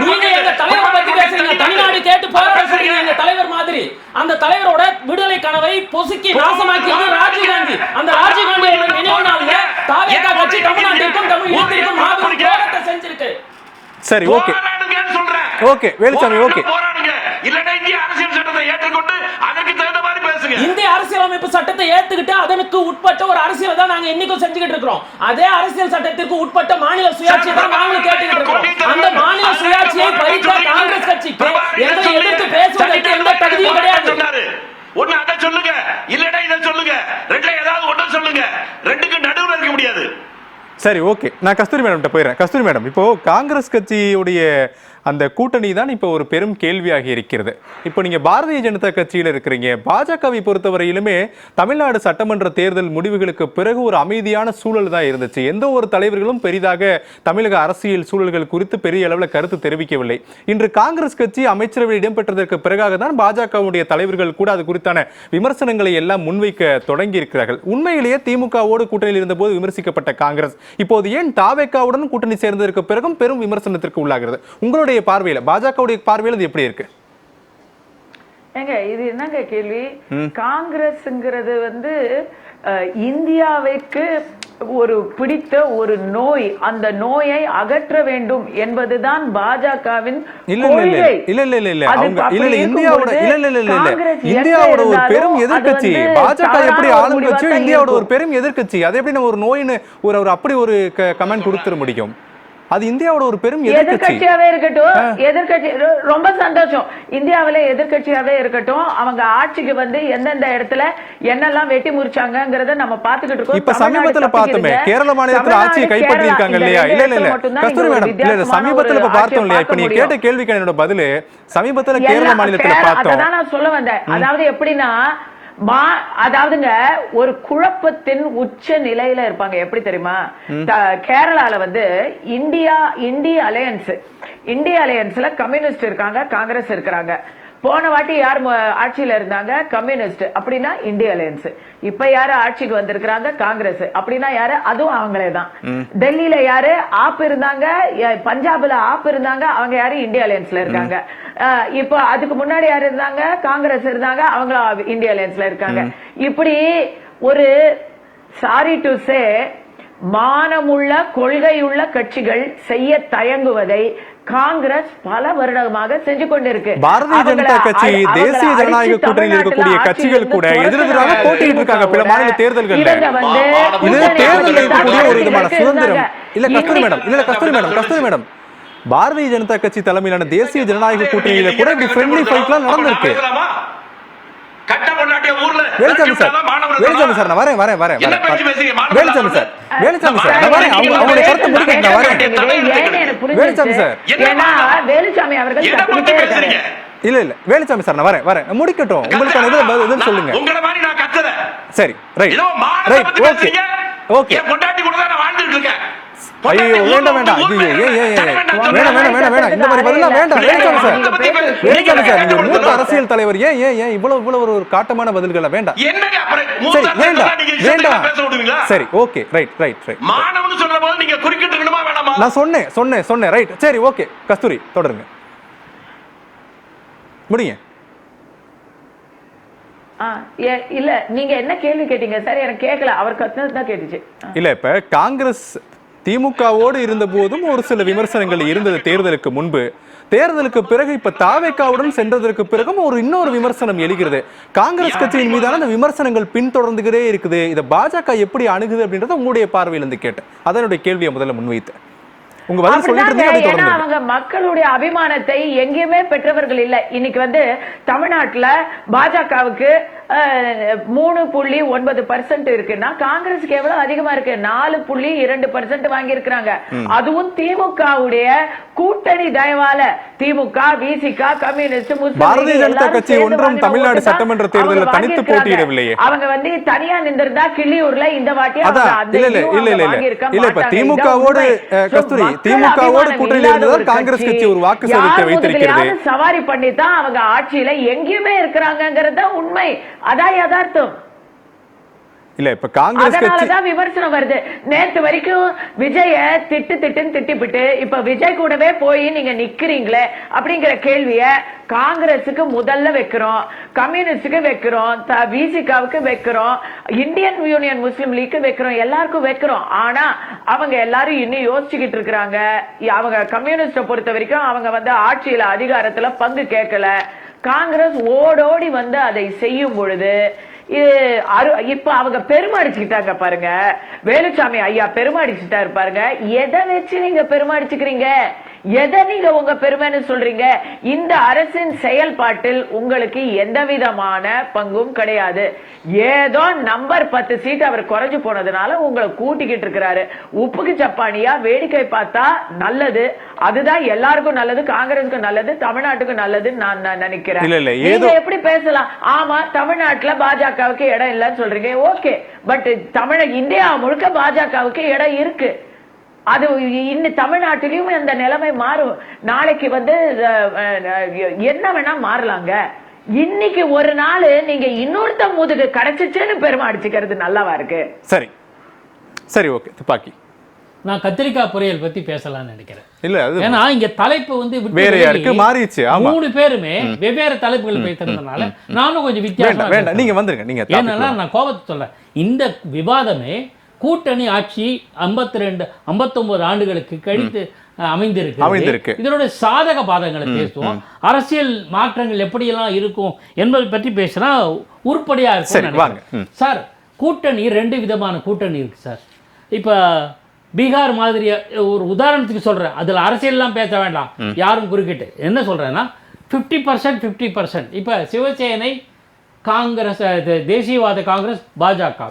நீங்க எங்க தலைவரை பத்தி பேசுறீங்க. தனிநாடு கேட்டு போராட சொல்றீங்க எங்க தலைவர் மாதிரி. அந்த தலைவரோட விடுதலை கனவை பொசுக்கி நாசமாக்கியது ராஜீவ் காந்தி. அந்த ராஜீவ் காந்தியோட நினைவு நாள்ல தாவேகா கட்சி தமிழ்நாட்டிற்கும் தமிழ் இனத்திற்கும் மாபெரும் போராட்டத்தை செஞ்சிருக்கு. சரி, ஓகே ஓகே வேலுச்சாமி, ஓகே போராடுங்க. இல்லன்னா இந்திய அரசியல் சட்டத்தை ஏற்றுக்கொண்டு அதற்கு தகுந்த மாதிரி பேசுங்க. இந்திய அரசியலமைப்பு சட்டத்தை ஏத்துக்கிட்டு அதற்கு உட்பட்ட ஒரு அரசியல் தான் நாங்க இன்னைக்கும் செஞ்சுக்கிட்டு இருக்கிறோம். அதே அரசியல் சட்டத்திற்கு உட்பட்ட மாநில சுயாட்சி தான் நாங்களும் கேட்டுக்கிட்டு இருக்கோம். அந்த மாநில சுயாட்சியை பறித்த காங்கிரஸ் கட்சிக்கு எங்களை எதிர்த்து பேசுவதற்கு எந்த தகுதியும் கிடையாது. ஒண்ணு அதை சொல்லுங்க, இல்லடா இதை சொல்லுங்க, ரெண்டுல ஏதாவது ஒண்ணு சொல்லுங்க, ரெண்டுக்கு நடுவுல இருக்க முடியாது. சரி, ஓகே, நான் கஸ்தூரி மேடம் போயிடுறேன். கஸ்தூரி மேடம், இப்போ காங்கிரஸ் கட்சியுடைய அந்த கூட்டணி தான் இப்போ ஒரு பெரும் கேள்வியாகி இருக்கிறது. இப்போ நீங்க பாரதிய ஜனதா கட்சியில் இருக்கிறீங்க. பாஜகவை பொறுத்தவரையிலுமே தமிழ்நாடு சட்டமன்ற தேர்தல் முடிவுகளுக்கு பிறகு ஒரு அமைதியான சூழல் தான் இருந்துச்சு. எந்த ஒரு தலைவர்களும் பெரிதாக தமிழக அரசியல் சூழல்கள் குறித்து பெரிய அளவில் கருத்து தெரிவிக்கவில்லை. இன்று காங்கிரஸ் கட்சி அமைச்சரவையில் இடம்பெற்றதற்கு பிறகாக தான் பாஜகவுடைய தலைவர்கள் கூட அது குறித்தான விமர்சனங்களை எல்லாம் முன்வைக்க தொடங்கி இருக்கிறார்கள். உண்மையிலேயே திமுகவோடு கூட்டணியில் இருந்தபோது விமர்சிக்கப்பட்ட காங்கிரஸ் இப்போது ஏன் தாவேகாவுடன் கூட்டணி சேர்ந்ததற்கு பிறகும் பெரும் விமர்சனத்திற்கு உள்ளாகிறது? உங்களுடைய பார்வையில, பாஜகவுடைய பார்வையில இது எப்படி இருக்கு? இது என்னங்க கேள்வி? காங்கிரஸ்ங்கிறது இந்தியாவுக்கு ஒரு பிடித்த ஒரு நோய். அந்த நோயை அகற்ற வேண்டும் என்பதுதான் பாஜகவின் கொள்கை. இந்தியாவோட ஒரு பெரும் எதிர்க்கட்சி பாஜக. எப்படி ஆளுங்கட்சி இந்தியாவோட ஒரு பெரும் எதிர்க்கட்சி, அதை எப்படி நம்ம ஒரு நோயின்னு ஒரு அப்படி ஒரு கமெண்ட் கொடுத்துட முடியும்? அது இந்தியாவோட ஒரு பெரும் எதிர்க்கட்சியாவே இருக்கட்டும். எதிர்க்கட்சி ரொம்ப சந்தோஷம். இந்தியாவில எதிர்க்கட்சியாவே இருக்கட்டும். அவங்க ஆட்சிக்கு எந்தெந்த இடத்துல என்னெல்லாம் வெட்டி முறிச்சாங்கங்கறத நம்ம பாத்துக்கிட்டு இருக்கோம். இப்ப சமீபத்துல பார்த்தோமே, கேரள மாநிலத்துல ஆட்சியை கைப்பற்றி இருக்காங்க இல்லையா? இல்ல கஸ்தூரி மேடம், இல்ல சமீபத்துல இப்ப பார்த்தோம் இல்லையா? இப்ப நீங்க கேட்ட கேள்விக்கு என்னோட பதில், சமீபத்துல கேரள மாநிலத்துல பார்த்தோம். அதான் நான் சொல்ல வந்தேன். அதாவது எப்படின்னா, அதாவதுங்க ஒரு குழப்பத்தின் உச்ச நிலையில இருப்பாங்க. எப்படி தெரியுமா? கேரளால இந்தியா அலையன்ஸ்ல கம்யூனிஸ்ட் இருக்காங்க, காங்கிரஸ் இருக்கிறாங்க. போன வாட்டி யார் ஆட்சியில இருந்தாங்க? கம்யூனிஸ்ட். அப்படின்னா இந்தியா அலையன்ஸ். இப்ப யாரு ஆட்சிக்கு வந்திருக்கிறாங்க? காங்கிரஸ். அப்படின்னா யாரு? அதுவும் அவங்களே தான். டெல்லியில யாரு ஆப் இருந்தாங்க, பஞ்சாப்ல ஆப் இருந்தாங்க, அவங்க யாரு? இந்தியா அலையன்ஸ்ல இருக்காங்க. இப்ப அதுக்கு முன்னாடி யாரு இருந்தாங்க? காங்கிரஸ் இருந்தாங்க, அவங்களும் இந்தியா அலையன்ஸ்ல இருக்காங்க. இப்படி ஒரு சாரி டு சே மானமுள்ள கொள்கையுள்ள கட்சிகள் செய்ய தயங்குவதை காங்கிரஸ் பல வருடமாக செஞ்சு கொண்டிருக்கு. பாரதிய ஜனதா கட்சி, தேசிய ஜனநாயக கூட்டணியில் இருக்கக்கூடிய கட்சிகள் கூட எதிரெதிராக போட்டியிட்டு இருக்காங்க பல மாநில தேர்தல்கள். இது தேர்தலில் இருக்கக்கூடிய ஒரு விதமான சுதந்திரம். இல்ல கஸ்தூரி மேடம், பாரதிய ஜனதா கட்சி தலைமையிலான தேசிய ஜனநாயக கூட்டணியில கூட இப்படி ஃப்ரெண்ட்லி ஃபைட்லாம் நடந்திருக்கு. வேலுச்சாமி சார், நான் வரேன். வேலுச்சாமி சார், நான் வரேன். அவங்களுடைய கருத்தை முடிக்க நான் வரேன். வேலுச்சாமி சார், வேலுச்சாமி அவர்கள் இல்ல வேலுச்சாமி சார், நான் வரேன். முடிக்கட்டும். உங்களுக்கான இது சொல்லுங்க. சரி, ரைட், ஓகே. ஐயோ, வேண்டாம். இந்த மாதிரி பதிலா வேண்டாம். வேலுச்சாமி சார், நீங்க மூத்த அரசியல் தலைவர், ஏன் இவ்வளவு ஒரு காட்டமான பதில்களா? வேண்டாம். சரி, வேண்டாம். சரி, ஓகே, ரைட். நான் சொன்னேன். ரைட், சரி, ஓகே. கஸ்தூரி, தொடருங்க, முடிங்க. இல்ல, நீங்க என்ன கேள்வி கேட்டீங்க சார்? எனக்கு கேட்கல. அவர் கத்துனது தான் கேட்டுச்சு. இல்ல, இப்ப காங்கிரஸ் திமுகவோடு இருந்த போதும் ஒரு சில விமர்சனங்கள் இருந்தது தேர்தலுக்கு முன்பு. தேர்தலுக்கு பிறகு இப்ப தாவேகாவுடன் சென்றதற்கு பிறகும் இன்னொரு விமர்சனம் எழுகிறது. காங்கிரஸ் கட்சியின் மீதான அந்த விமர்சனங்கள் பின்தொடர்ந்துகிட்டே இருக்குது. இதை பாஜக எப்படி அணுகுது அப்படின்றத உங்களுடைய பார்வையிலிருந்து கேட்டேன். அதனுடைய கேள்வியை முதல்ல முன்வைத்தேன். உங்க பதில் சொல்லிட்டு இருந்தீங்க. அவங்க மக்களுடைய அபிமானத்தை எங்கேயுமே பெற்றவர்கள் இல்ல. இன்னைக்கு தமிழ்நாட்டுல பாஜகவுக்கு 3.9% இருக்குன்னா காங்கிரஸுக்கு எவ்வளவு அதிகமா இருக்கு? 4.2% வாங்கி இருக்கிறாங்க. அதுவும் திமுகவுடைய கூட்டணி தயவால. திமுக, விசிக, கம்யூனிஸ்ட், முஸ்லிம், பாரதிய ஜனதா கட்சி ஒன்றும் தமிழ்நாடு சட்டமன்ற தேர்தலில் தனித்து போட்டியிடவில்லையே. அவங்க தனியா நின்றிருந்தா கிள்ளியூர்ல இந்த வாட்டி திமுகவோடு கஸ்தூரி, திமுகவோடு கூட்டணியில் இருந்ததால் காங்கிரஸ் கட்சி ஒரு வாக்கு சதவீதத்தை வைத்திருக்கிறது. சவாரி பண்ணி தான் அவங்க ஆட்சியில எங்கேயுமே இருக்கிறாங்கிறத உண்மை. அதான் யதார்த்தம். இல்ல, இப்ப காங்கிரஸ் அதனாலதான் விமர்சனம் வருது. நேத்து வரைக்கும் விஜய திட்டிவிட்டு இப்ப விஜய் கூடவே போய் நீங்க நிக்கிறீங்களே அப்படிங்கிற கேள்விய காங்கிரஸுக்கு முதல்ல வைக்கிறோம், கம்யூனிஸ்டுக்கு வைக்கிறோம், விசிகாவுக்கு வைக்கிறோம், இந்தியன் யூனியன் முஸ்லிம் லீக்கு வைக்கிறோம், எல்லாருக்கும் வைக்கிறோம். ஆனா அவங்க எல்லாரும் இன்னும் யோசிச்சுக்கிட்டு இருக்கிறாங்க. அவங்க கம்யூனிஸ்ட பொறுத்த வரைக்கும் அவங்க ஆட்சியில அதிகாரத்துல பங்கு கேட்கல. காங்கிரஸ் ஓடோடி வந்து அதை செய்யும் பொழுது இப்ப அவங்க பெருமாடிச்சுக்கிட்டாங்க பாருங்க. வேலுச்சாமி ஐயா பெருமாடிச்சுட்டாரு பாருங்க. எதை வச்சு நீங்க பெருமாடிச்சுக்கிறீங்க? எதை நீங்க உங்க பெருமைன்னு சொல்றீங்க? இந்த அரசின் செயல்பாட்டில் உங்களுக்கு எந்த விதமான பங்கும் கிடையாது. ஏதோ நம்பர் 10 சீட் அவர் குறைஞ்சு போனதுனால உங்களை கூட்டிக்கிட்டு இருக்கிறாரு. உப்புக்கு சப்பானியா வேடிக்கை பார்த்தா நல்லது. அதுதான் எல்லாருக்கும் நல்லது, காங்கிரஸுக்கு நல்லது, தமிழ்நாட்டுக்கு நல்லதுன்னு நான் நினைக்கிறேன். நீங்க எப்படி பேசலாம்? ஆமா, தமிழ்நாட்டுல பாஜகவுக்கு இடம் இல்லைன்னு சொல்றீங்க. ஓகே, பட் இந்தியா முழுக்க பாஜகவுக்கு இடம் இருக்கு. அது இன்னும் தமிழ்நாட்டிலையும் அந்த நிலைமை மாறும். நாளைக்கு வந்து என்ன வேணா மாறலாங்க. இன்னைக்கு ஒரு நாள் நீங்க இன்னொருத்த முதுகு கிடைச்சிச்சுன்னு பெருமை அடிச்சுக்கிறது நல்லாவா இருக்கு? சரி சரி, ஓகே. துப்பாக்கி, நான் கத்திரிக்காய் பொரியல் பத்தி பேசலாம்னு நினைக்கிறேன். இல்ல அது ஏன்னா இங்க தலைப்பு வந்து வேற யாருக்கு மாறிடுச்சு. ஆமா, 3 பேருமே வெவ்வேறு தலைப்புகள் பேசுறதுனால நானும் கொஞ்சம் வித்தியாசம். வேண்டாம், நீங்க வந்துருங்க. நீங்க ஏன்னா நான் கோபத்தை சொல்றேன். இந்த விவாதமே கூட்டணி ஆட்சி 59 ஆண்டுகளுக்கு கழித்து அமைந்திருக்கு. இதனுடைய சாதக பாதங்களை பேசுவோம். அரசியல் மாற்றங்கள் எப்படியெல்லாம் இருக்கும் என்பதை பற்றி பேசினா உருப்படியா இருக்கும். சார், கூட்டணி 2 விதமான கூட்டணி இருக்கு சார். இப்ப பீகார் மாதிரி ஒரு உதாரணத்துக்கு சொல்றேன். அதுல அரசியல்லாம் பேச வேண்டாம், யாரும் குறுக்கிட்டு. என்ன சொல்றேன்னா 50% 50%. இப்ப சிவசேனை, காங்கிரஸ், தேசியவாத காங்கிரஸ், பாஜக,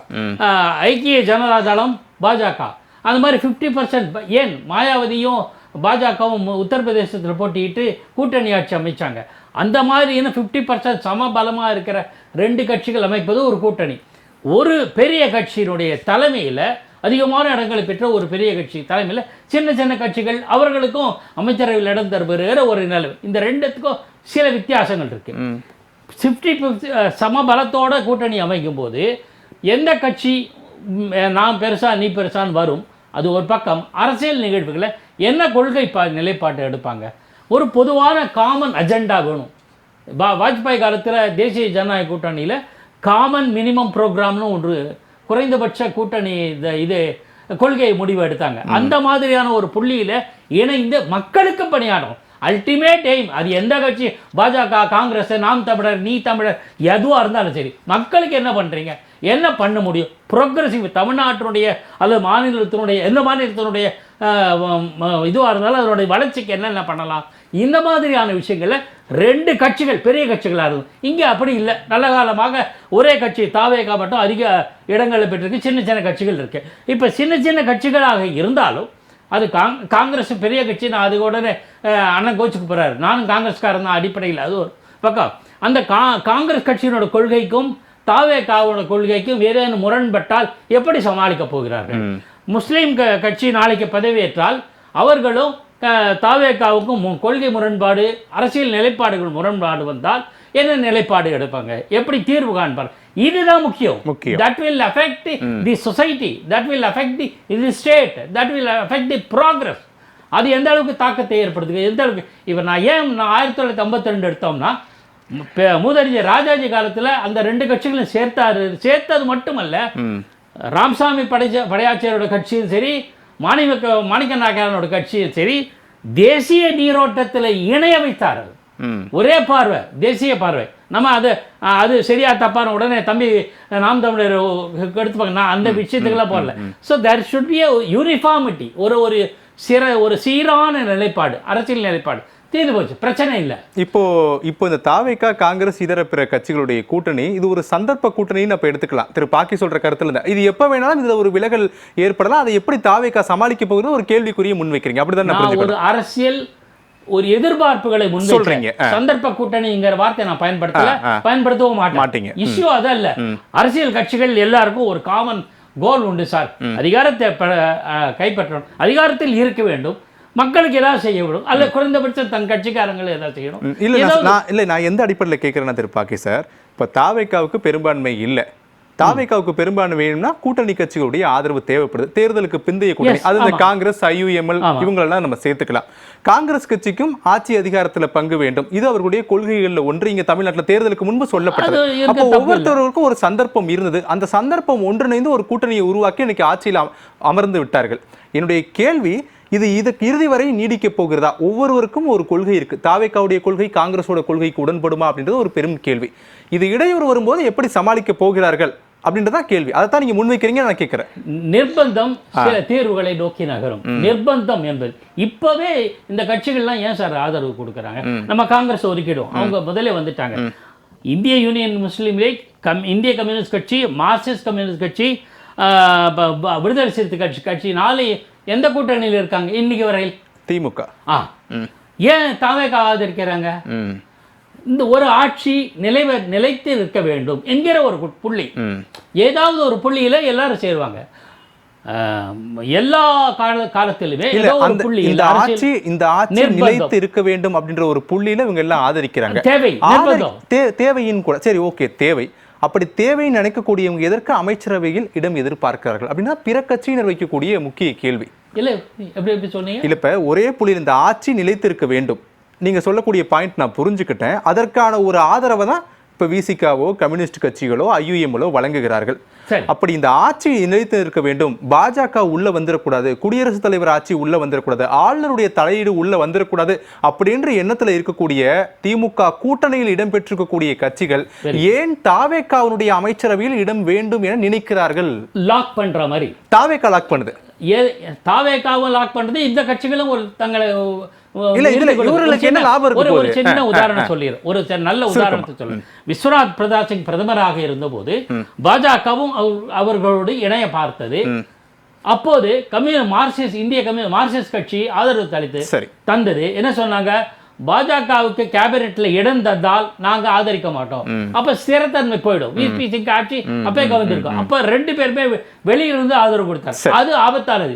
ஐக்கிய ஜனதா தளம், பாஜக, அந்த மாதிரி 50%. ஏன் மாயாவதியும் பாஜகவும் உத்தரப்பிரதேசத்தில் போட்டிட்டு கூட்டணி ஆட்சி அமைச்சாங்க. அந்த மாதிரி இன்னும் 50% சமபலமாக இருக்கிற 2 கட்சிகள் அமைப்பது ஒரு கூட்டணி. ஒரு பெரிய கட்சியினுடைய தலைமையில் அதிகமான இடங்களை பெற்ற ஒரு பெரிய கட்சி தலைமையில் சின்ன சின்ன கட்சிகள் அவர்களுக்கும் அமைச்சரவையில் இடம் தருகிற ஒரு நிலை. இந்த 2த்துக்கும் சில வித்தியாசங்கள் இருக்கு. 50-50 சமபலத்தோட கூட்டணி அமைக்கும் போது எந்த கட்சி நான் பெருசா நீ பெருசான்னு வரும். அது ஒரு பக்கம். அரசியல் நிகழ்வுகளை என்ன கொள்கை நிலைப்பாட்டு எடுப்பாங்க? ஒரு பொதுவான காமன் அஜெண்டா வேணும். வாஜ்பாய் காலத்தில் தேசிய ஜனநாயக கூட்டணியில் காமன் மினிமம் ப்ரோக்ராம்னு ஒன்று, குறைந்தபட்ச கூட்டணி இது கொள்கை முடிவு எடுத்தாங்க. அந்த மாதிரியான ஒரு புள்ளியில் இணைந்து மக்களுக்கு பணியாடும். அல்டிமேட் எய்ம் அது எந்த கட்சி, பாஜக, காங்கிரஸ், நாம் தமிழர், நீ தமிழர், எதுவாக இருந்தாலும் சரி, மக்களுக்கு என்ன பண்ணுறீங்க, என்ன பண்ண முடியும்? ப்ரோக்ரஸிவ் தமிழ்நாட்டினுடைய அல்லது மாநிலத்தினுடைய எந்த மாநிலத்தினுடைய இதுவாக இருந்தாலும் அதனுடைய வளர்ச்சிக்கு என்னென்ன பண்ணலாம், இந்த மாதிரியான விஷயங்களில் 2 கட்சிகள் பெரிய கட்சிகளாக இருக்கும். இங்கே அப்படி இல்லை. நல்ல காலமாக ஒரே கட்சி தாவேகா மட்டும் அதிக இடங்களை பெற்றிருக்கு. சின்ன சின்ன கட்சிகள் இருக்குது. இப்போ சின்ன சின்ன கட்சிகளாக இருந்தாலும் அது காங்கிரஸ் பெரிய கட்சி. நான் அது உடனே அண்ணன் கோச்சுக்கு போகிறாரு, நானும் காங்கிரஸ்காரன் தான் அடிப்படையில். அது ஒரு பக்கம். அந்த காங்கிரஸ் கட்சியினோட கொள்கைக்கும் தாவேகாவோட கொள்கைக்கும் ஏதேனும் முரண்பட்டால் எப்படி சமாளிக்க போகிறார்கள்? முஸ்லீம் கட்சி நாளைக்கு பதவியேற்றால் அவர்களும் தாவேகாவுக்கும் கொள்கை முரண்பாடு, அரசியல் நிலைப்பாடுகள் முரண்பாடு வந்தால் என்ன நிலைப்பாடு எடுப்பாங்க, எப்படி தீர்வு காண்பார்? இதுதான் முக்கியம். That will affect the society, that will affect the state, that will affect the progress. அது எந்த அளவுக்கு தாக்கத்தை ஏற்படுத்துது, எந்த அளவுக்கு. இப்போ நான் 1952 எடுத்தோம்னா மூதறிஞர் ராஜாஜி காலத்தில் அந்த 2 கட்சிகளும் சேர்த்தது மட்டுமல்ல, ராமசாமி படையாச்சியரோட கட்சியும் சரி, மாணிக்க நாயக்கரோட கட்சியும் சரி, தேசிய நீரோட்டத்தில் இணைய வைத்தார்கள். ஒரே பார்வை, தேசிய பார்வை. நம்ம அது சரியா தப்பான உடனே தம்பி நாம் தமிழர் எடுத்துப்பாங்க. நான் அந்த விஷயத்துக்கெல்லாம் போடல. So there should be uniformity, ஒரு சீரான நிலைப்பாடு, அரசியல் நிலைப்பாடு. தீர்ந்து போச்சு, பிரச்சனை இல்லை. இப்போ இந்த தாவேகா, காங்கிரஸ், இதர பிற கட்சிகளுடைய கூட்டணி இது ஒரு சந்தர்ப்ப கூட்டணின்னு அப்ப எடுத்துக்கலாம். திரு பாக்கி சொல்ற கருத்துல இருந்தா இது எப்ப வேணாலும் இதுல ஒரு விலகல் ஏற்படலாம். அதை எப்படி தாவேகா சமாளிக்க போகுது ஒரு கேள்விக்குரிய முன்வைக்கிறீங்க. அப்படிதான் ஒரு அரசியல் ஒரு எதிர்பார்ப்புகளை முன்வைக்கிறீங்க. சந்தர்ப்ப கூட்டணிங்கிற வார்த்தை நான் பயன்படுத்தவும் மாட்டேன். இஷ்யூ அதல்ல. அரசியல் கட்சிகள் எல்லாருக்கும் ஒரு காமன் கோல் உண்டு சார். அதிகாரத்தை கைப்பற்றணும், அதிகாரத்தில் இருக்க வேண்டும், மக்களுக்கு ஏதாவது செய்ய விடும், அல்ல குறைந்தபட்சம் தன் கட்சிக்காரங்களை ஏதாவது செய்யணும். நான் எந்த அடிப்படையில் கேட்கிறேன்னா திரு பாக்கி சார், இப்ப தாவேகாவுக்கு பெரும்பான்மை இல்லை. தாவேகாவுக்கு பெரும்பான்மை வேணும்னா கூட்டணி கட்சிகளுடைய ஆதரவு தேவைப்படுது. தேர்தலுக்கு பிந்தைய கூட்டணி, அது இந்த காங்கிரஸ், IUML இவங்களெல்லாம் நம்ம சேர்த்துக்கலாம். காங்கிரஸ் கட்சிக்கும் ஆட்சி அதிகாரத்தில் பங்கு வேண்டும், இது அவர்களுடைய கொள்கைகளில் ஒன்று. இங்க தமிழ்நாட்டில் தேர்தலுக்கு முன்பு சொல்லப்பட்டது. அப்போ ஒவ்வொருத்தருக்கும் ஒரு சந்தர்ப்பம் இருந்தது. அந்த சந்தர்ப்பம் ஒன்றிணைந்து ஒரு கூட்டணியை உருவாக்கி இன்னைக்கு ஆட்சியில் அமர்ந்து விட்டார்கள். என்னுடைய கேள்வி, இதுக்கு இறுதி வரை நீடிக்க போகிறதா? ஒவ்வொருவருக்கும் ஒரு கொள்கை இருக்கு. தாவேக்காவுடைய கொள்கை காங்கிரஸோட கொள்கைக்கு உடன்படுமா அப்படின்றது ஒரு பெரும் கேள்வி. இது இடையூறு வரும்போது எப்படி சமாளிக்க போகிறார்கள் அப்படின்றதா கேள்வி. அதைத்தான் நீங்க முன்வைக்கிறீங்க, நான் கேட்கிறேன். நிர்பந்தம் சில தீர்வுகளை நோக்கி நகரும். நிர்பந்தம் என்பது இப்பவே இந்த கட்சிகள்லாம் ஏன் சார் ஆதரவு கொடுக்குறாங்க? நம்ம காங்கிரஸ் ஒதுக்கிடும், அவங்க முதலே வந்துட்டாங்க. இந்திய யூனியன் முஸ்லீம் லீக், இந்திய கம்யூனிஸ்ட் கட்சி, மார்க்சிஸ்ட் கம்யூனிஸ்ட் கட்சி, விடுதலை சிறுத்தை கட்சி 4 எந்த கூட்டணியில் இருக்காங்க இன்னைக்கு வரையில்? திமுக. ஏன் தாவேக்கா ஆதரிக்கிறாங்க? இந்த ஒரு ஆட்சி நிலைத்து இருக்க வேண்டும் என்கிற ஒரு புள்ளி, ஏதாவது ஒரு புள்ளியில எல்லாரும் சேருவாங்க. எல்லா காலத்திலுமே இந்த ஆட்சி நிலைத்து இருக்க வேண்டும் அப்படின்ற ஒரு புள்ளியில இவங்க எல்லாம் ஆதரிக்கிறாங்க. தேவையின் கூட சரி, ஓகே, தேவை. அப்படி தேவைன்னு நினைக்கக்கூடியவங்க எதற்கு அமைச்சரவையில் இடம் எதிர்பார்க்கிறார்கள் அப்படின்னா பிற கட்சியினர் வைக்கக்கூடிய முக்கிய கேள்வி. இல்ல எப்படி சொன்னீங்க? இல்ல, இப்ப ஒரே புள்ளியில் இந்த ஆட்சி நிலைத்து இருக்க வேண்டும் நீங்க சொல்லக்கூடிய பாயிண்ட் நான் புரிஞ்சுக்கிட்டேன். அதற்கான ஒரு ஆதரவை தான் இப்ப விசிகாவோ கம்யூனிஸ்ட் கட்சிகளோ ஐயுஎம்ஓ வழங்குகிறார்கள். அப்படி இந்த ஆட்சி நிலைத்து இருக்க வேண்டும், பாஜக உள்ள வந்துடக்கூடாது, குடியரசுத் தலைவர் ஆட்சி உள்ள வந்துடக்கூடாது, ஆளுநருடைய தலையீடு உள்ள வந்துடக்கூடாது அப்படின்ற எண்ணத்துல இருக்கக்கூடிய திமுக கூட்டணியில் இடம்பெற்றிருக்கக்கூடிய கட்சிகள் ஏன் தாவேக்காவுடைய அமைச்சரவையில் இடம் வேண்டும் என நினைக்கிறார்கள்? லாக் பண்ற மாதிரி தாவேக்கா லாக் பண்ணுது, தாவேக்காவும் லாக் பண்றது, இந்த கட்சிகளும் ஒரு தங்களை ஒரு சின்ன உதாரணம் சொல்லிடுறேன். ஒரு நல்ல உதாரணத்தை சொல்றேன். விஸ்வநாத் பிரதாப் சிங் பிரதமராக இருந்தபோது பாஜகவும் அவர்களோடு இணைய பார்த்தது. அப்போது மார்க்சிஸ்ட் கட்சி ஆதரவு தந்தது. என்ன சொன்னாங்க? பாஜகவுக்கு கேபினெட்ல இடம் தந்தால் நாங்க ஆதரிக்க மாட்டோம், அப்ப ஸ்திரத்தன்மை போயிடும். விபி சிங் ஆட்சி அப்பே கவர்ந்திருக்கும். அப்ப 2 பேருமே வெளியிலிருந்து ஆதரவு கொடுத்தாங்க. அது ஆபத்தானது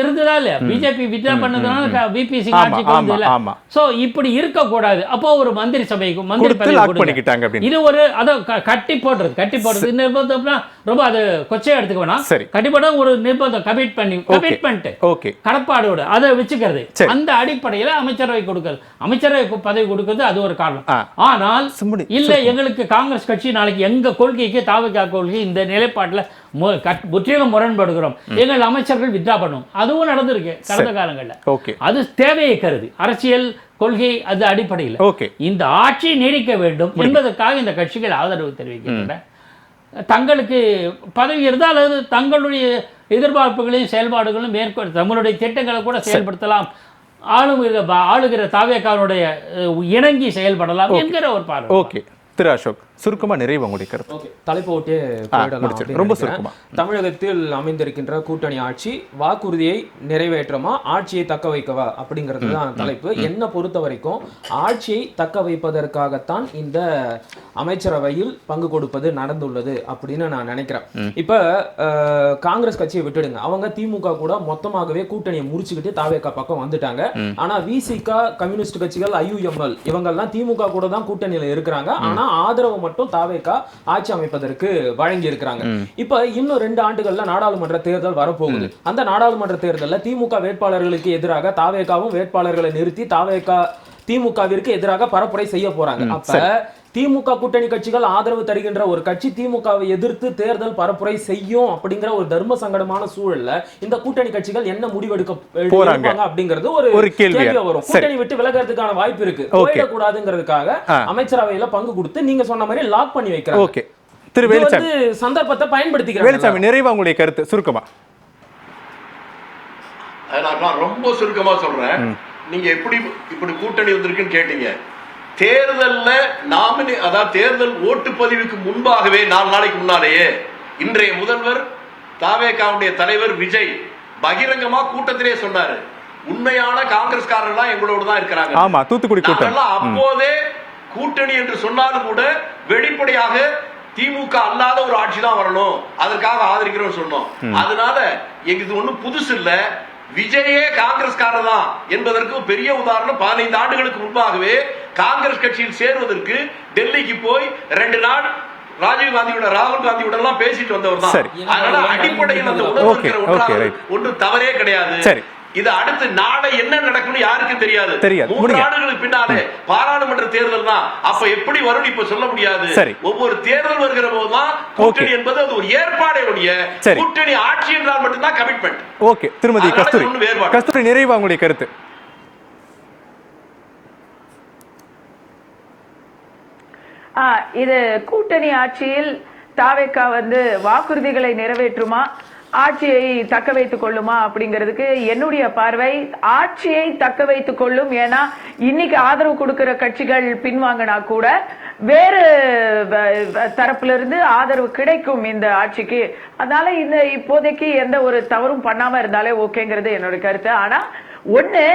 இருந்ததா இல்ல? பிஜேபி வித்ரா பண்ணதுனால விபி சிங் ஆட்சி கவர்ந்தது. சோ இப்படி இருக்க கூடாது. அப்போ ஒரு மந்திரி சபைக்கு இது ஒரு அதை கட்டி போடுறது நிர்பந்தம்னா ரொம்ப அது கொச்சையா எடுத்துக்க வேணாம். கட்டி போட ஒரு நிர்பந்தம் கமிட்மெண்ட் கடப்பாடோட அதை வச்சுக்கிறது. அந்த அடிப்படையில அமைச்சரவை கொடுக்கிறது, அமைச்சரவை பதவி கொடுக்கிறது, அது ஒரு காரணம். ஆனால் இல்ல, எங்களுக்கு காங்கிரஸ் கட்சி நாளைக்கு எங்க கொள்கைக்கு தாவேக்கா கொள்கை இந்த நிலைப்பாட்டுல முற்றிலும் முரண்படுகிறோம், எங்கள் அமைச்சர்கள் வித்ரா பண்ணும், அதுவும் நடந்திருக்கு கடந்த காலங்கள்ல. அது தேவையை கருதி அரசியல் கொள்கை அது அடிப்படையில் இந்த ஆட்சி நீடிக்க வேண்டும் என்பதற்காக இந்த கட்சிகள் ஆதரவு தெரிவிக்கின்றன. தங்களுக்கு பதவி இருந்தால் அது தங்களுடைய எதிர்பார்ப்புகளையும் செயல்பாடுகளும் மேற்கொண்டு தங்களுடைய திட்டங்களை கூட செயல்படுத்தலாம், ஆளுகிற தாவேக்காவுடைய இணங்கி செயல்படலாம் என்கிற ஒரு பார்வை. ஓகே திரு அசோக், சுருக்கமா நிறைவு உங்களுடைய கருத்து. தலைப்பு ஓட்டே ரொம்ப சுருக்கமா. தமிழகத்தில் அமைந்திருக்கின்ற கூட்டணி ஆட்சி வாக்குறுதியை நிறைவேற்றமா, ஆட்சியை தக்க வைக்கவா அப்படிங்கிறது தான் தலைப்பு. என்ன பொறுத்த வரைக்கும் ஆட்சியை தக்க வைப்பதற்காகத்தான் இந்த அமைச்சரவையில் பங்கு கொடுப்பது நடந்துள்ளது அப்படின்னு நான் நினைக்கிறேன். இப்ப காங்கிரஸ் கட்சியை விட்டுடுங்க, அவங்க திமுக கூட மொத்தமாகவே கூட்டணியை முடிச்சுக்கிட்டு தாவேக்கா பக்கம் வந்துட்டாங்க. ஆனா விசிகா கம்யூனிஸ்ட் கட்சிகள் ஐயுஎம்எல் இவங்கெல்லாம் திமுக கூட தான் கூட்டணியில இருக்கிறாங்க. ஆனா ஆதரவு மட்டும் தாவேக்கா ஆட்சி அமைப்பதற்கு வழங்கி இருக்கிறாங்க. இப்ப இன்னும் 2 ஆண்டுகள்ல நாடாளுமன்ற தேர்தல் வரப்போகுது. அந்த நாடாளுமன்ற தேர்தலில் திமுக வேட்பாளர்களுக்கு எதிராக தாவேக்காவும் வேட்பாளர்களை நிறுத்தி திமுகவிற்கு எதிராக பரப்புரை செய்ய போறாங்க. அப்ப திமுக கூட்டணி கட்சிகள் ஆதரவு தருகின்ற ஒரு கட்சி திமுகவை எதிர்த்து தேர்தல் பரப்புரை செய்யும் அப்படிங்கிற ஒரு தர்ம சங்கடமான சூழல்ல இந்த கூட்டணி கட்சிகள் என்ன முடிவெடுக்க போறாங்க அப்படிங்கிறது ஒரு கேள்வி வரும். கூட்டணி விட்டு விலகிறதுக்கான வாய்ப்பு இருக்கு, போயிடக்கூடாதுங்கிறதுக்காக அமைச்சரவையில பங்கு கொடுத்து நீங்க சொன்ன மாதிரி லாக் பண்ணி வைக்கிறாங்க. திரு வேலுச்சாமி சந்தர்ப்பத்தை பயன்படுத்திக்கிறாங்க. வேலுச்சாமி, நிறைவா உங்களுடைய கருத்து சுருக்கமா. நான் ரொம்ப சுருக்கமா சொல்றேன். நீங்க இப்படி கூட்டணி வந்திருக்குன்னு கேட்டீங்க. தேர்தல் ஓட்டுப்பதிவுக்கு முன்பாகவே 4 நாளைக்கு முன்னாலேயே இன்றைய முதல்வர் தாவேகாவுடைய தலைவர் விஜய் பகிரங்கமா கூட்டத்திலே சொன்னாரு, உண்மையான காங்கிரஸ்காரர்கள் எங்களோடு தான் இருக்கிறாங்க. ஆமா, தூத்துக்குடி கூட்டம். அப்போதே கூட்டணி என்று சொன்னாலும் கூட வெளிப்படையாக திமுக அல்லாத ஒரு ஆட்சி தான் வரணும், அதற்காக ஆதரிக்கிறோம் சொன்னோம். அதனால எங்களுக்கு ஒண்ணும் புதுசு இல்ல. விஜயே காங்கிரஸ்காரர் தான் என்பதற்கு பெரிய உதாரணம் 15 ஆண்டுகளுக்கு முன்பாகவே காங்கிரஸ் கட்சியில் சேருவதற்கு டெல்லிக்கு போய் 2 நாள் ராஜீவ் காந்தியோட ராகுல் காந்தியோட எல்லாம் பேசிட்டு வந்தவர் தான். அதனால அடிப்படையில் அந்த ஒன்று தவறே கிடையாது. இது அடுத்து நாளை என்ன நடக்கும்னு யாருக்கும் தெரியாது. 3 ஆண்டுகளுக்கு பின்னாலே பாராளுமன்ற தேர்தல் தான். அப்ப எப்படி வரும் இப்ப சொல்ல முடியாது. ஒவ்வொரு தேர்தல் வருகிற போதுதான் கூட்டணி என்பது அது ஒரு ஏற்பாடே ஒழிய கூட்டணி ஆட்சி என்றால் மட்டும்தான் கமிட்மெண்ட். ஓகே, திருமதி கஸ்தூரி நிறைவா உங்களுடைய கருத்து. இது கூட்டணி ஆட்சியில் தாவேகா வந்து வாக்குறுதிகளை நிறைவேற்றுமா, ஆட்சியை தக்க வைத்துக் கொள்ளுமா அப்படிங்கிறதுக்கு என்னுடைய பார்வை ஆட்சியை தக்க வைத்துக் கொள்ளும். ஏன்னா இன்னைக்கு ஆதரவு கொடுக்கிற கட்சிகள் பின்வாங்கினா கூட வேறு தரப்புல இருந்து ஆதரவு கிடைக்கும் இந்த ஆட்சிக்கு. அதனால இந்த இப்போதைக்கு எந்த ஒரு தவறும் பண்ணாம இருந்தாலே ஓகேங்கிறது என்னோட கருத்து. ஆனா ஒண்ணு,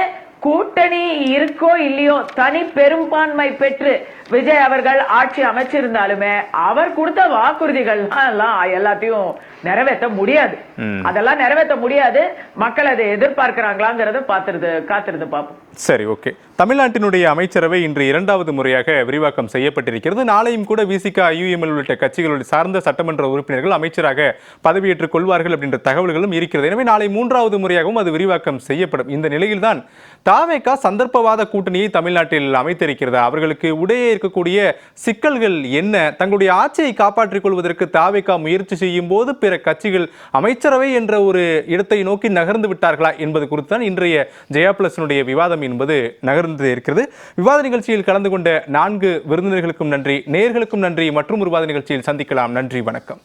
கூட்டணி இருக்கோ இல்லையோ தனி பெரும்பான்மை பெற்று விஜய் அவர்கள் ஆட்சி அமைச்சிருந்தாலுமே அவர் கொடுத்த வாக்குறுதிகள் எல்லாத்தையும் நிறைவேற்ற முடியாது. அதெல்லாம் நிறைவேற்ற முடியாது. மக்கள் அதை எதிர்பார்க்கிறாங்களாங்கிறத காத்திருந்து பார்ப்போம். சரி, ஓகே. தமிழ்நாட்டினுடைய அமைச்சரவை இன்று 2வது முறையாக விரிவாக்கம் செய்யப்பட்டிருக்கிறது. நாளையும் கூட விசிக, ஐயுஎம்எல் உள்ளிட்ட கட்சிகளுடைய சார்ந்த சட்டமன்ற உறுப்பினர்கள் அமைச்சராக பதவியேற்றுக் கொள்வார்கள் அப்படின்ற தகவல்களும் இருக்கிறது. எனவே நாளை 3வது முறையாகவும் அது விரிவாக்கம் செய்யப்படும். இந்த நிலையில்தான் தாவேகா சந்தர்ப்பவாத கூட்டணியை தமிழ்நாட்டில் அமைத்திருக்கிறது. அவர்களுக்கு உடைய இருக்கக்கூடிய சிக்கல்கள் என்ன, தங்களுடைய ஆட்சியை காப்பாற்றிக் கொள்வதற்கு தாவேகா முயற்சி செய்யும் போது பிற கட்சிகள் அமைச்சரவை என்ற ஒரு இடத்தை நோக்கி நகர்ந்து விட்டார்களா என்பது குறித்து தான் இன்றைய ஜெயா பிளஸினுடைய விவாதம் என்பது நகர்ந்து இருக்கிறது. விவாத நிகழ்ச்சியில் கலந்து கொண்ட 4 விருந்தினர்களுக்கும் நன்றி, நேயர்களுக்கும் நன்றி. மற்றும் ஒரு விவாத நிகழ்ச்சியில் சந்திக்கலாம். நன்றி, வணக்கம்.